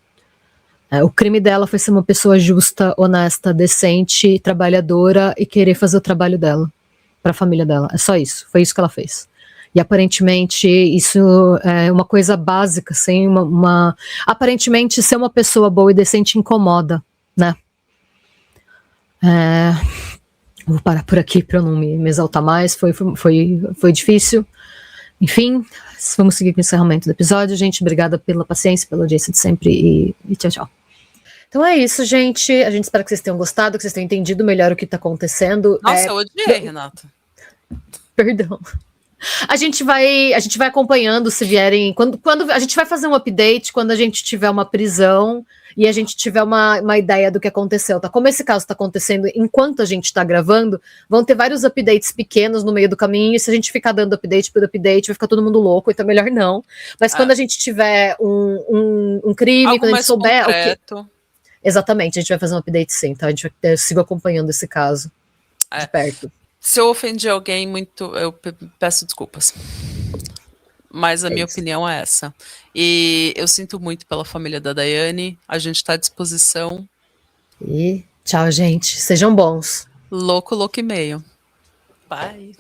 O crime dela foi ser uma pessoa justa, honesta, decente, trabalhadora e querer fazer o trabalho dela para a família dela. É só isso, foi isso que ela fez. E aparentemente isso é uma coisa básica, sem aparentemente ser uma pessoa boa e decente incomoda, né? Vou parar por aqui para eu não me exaltar mais, foi difícil. Enfim, vamos seguir com o encerramento do episódio, gente. Obrigada pela paciência, pela audiência de sempre e tchau, tchau. Então é isso, gente. A gente espera que vocês tenham gostado, que vocês tenham entendido melhor o que está acontecendo. Nossa, eu odiei, Renata. Perdão. A gente vai acompanhando se vierem. Quando a gente vai fazer um update quando a gente tiver uma prisão e a gente tiver uma ideia do que aconteceu, tá? Como esse caso está acontecendo enquanto a gente está gravando, vão ter vários updates pequenos no meio do caminho, e se a gente ficar dando update por update, vai ficar todo mundo louco, então é melhor não. Mas quando a gente tiver um crime, algo quando a gente souber concreto. o que. Exatamente, a gente vai fazer um update sim, tá? Eu sigo acompanhando esse caso de perto. Se eu ofendi alguém muito, eu peço desculpas. Mas a minha opinião é essa. E eu sinto muito pela família da Daiane. A gente está à disposição. E tchau, gente. Sejam bons. Louco e meio. Bye.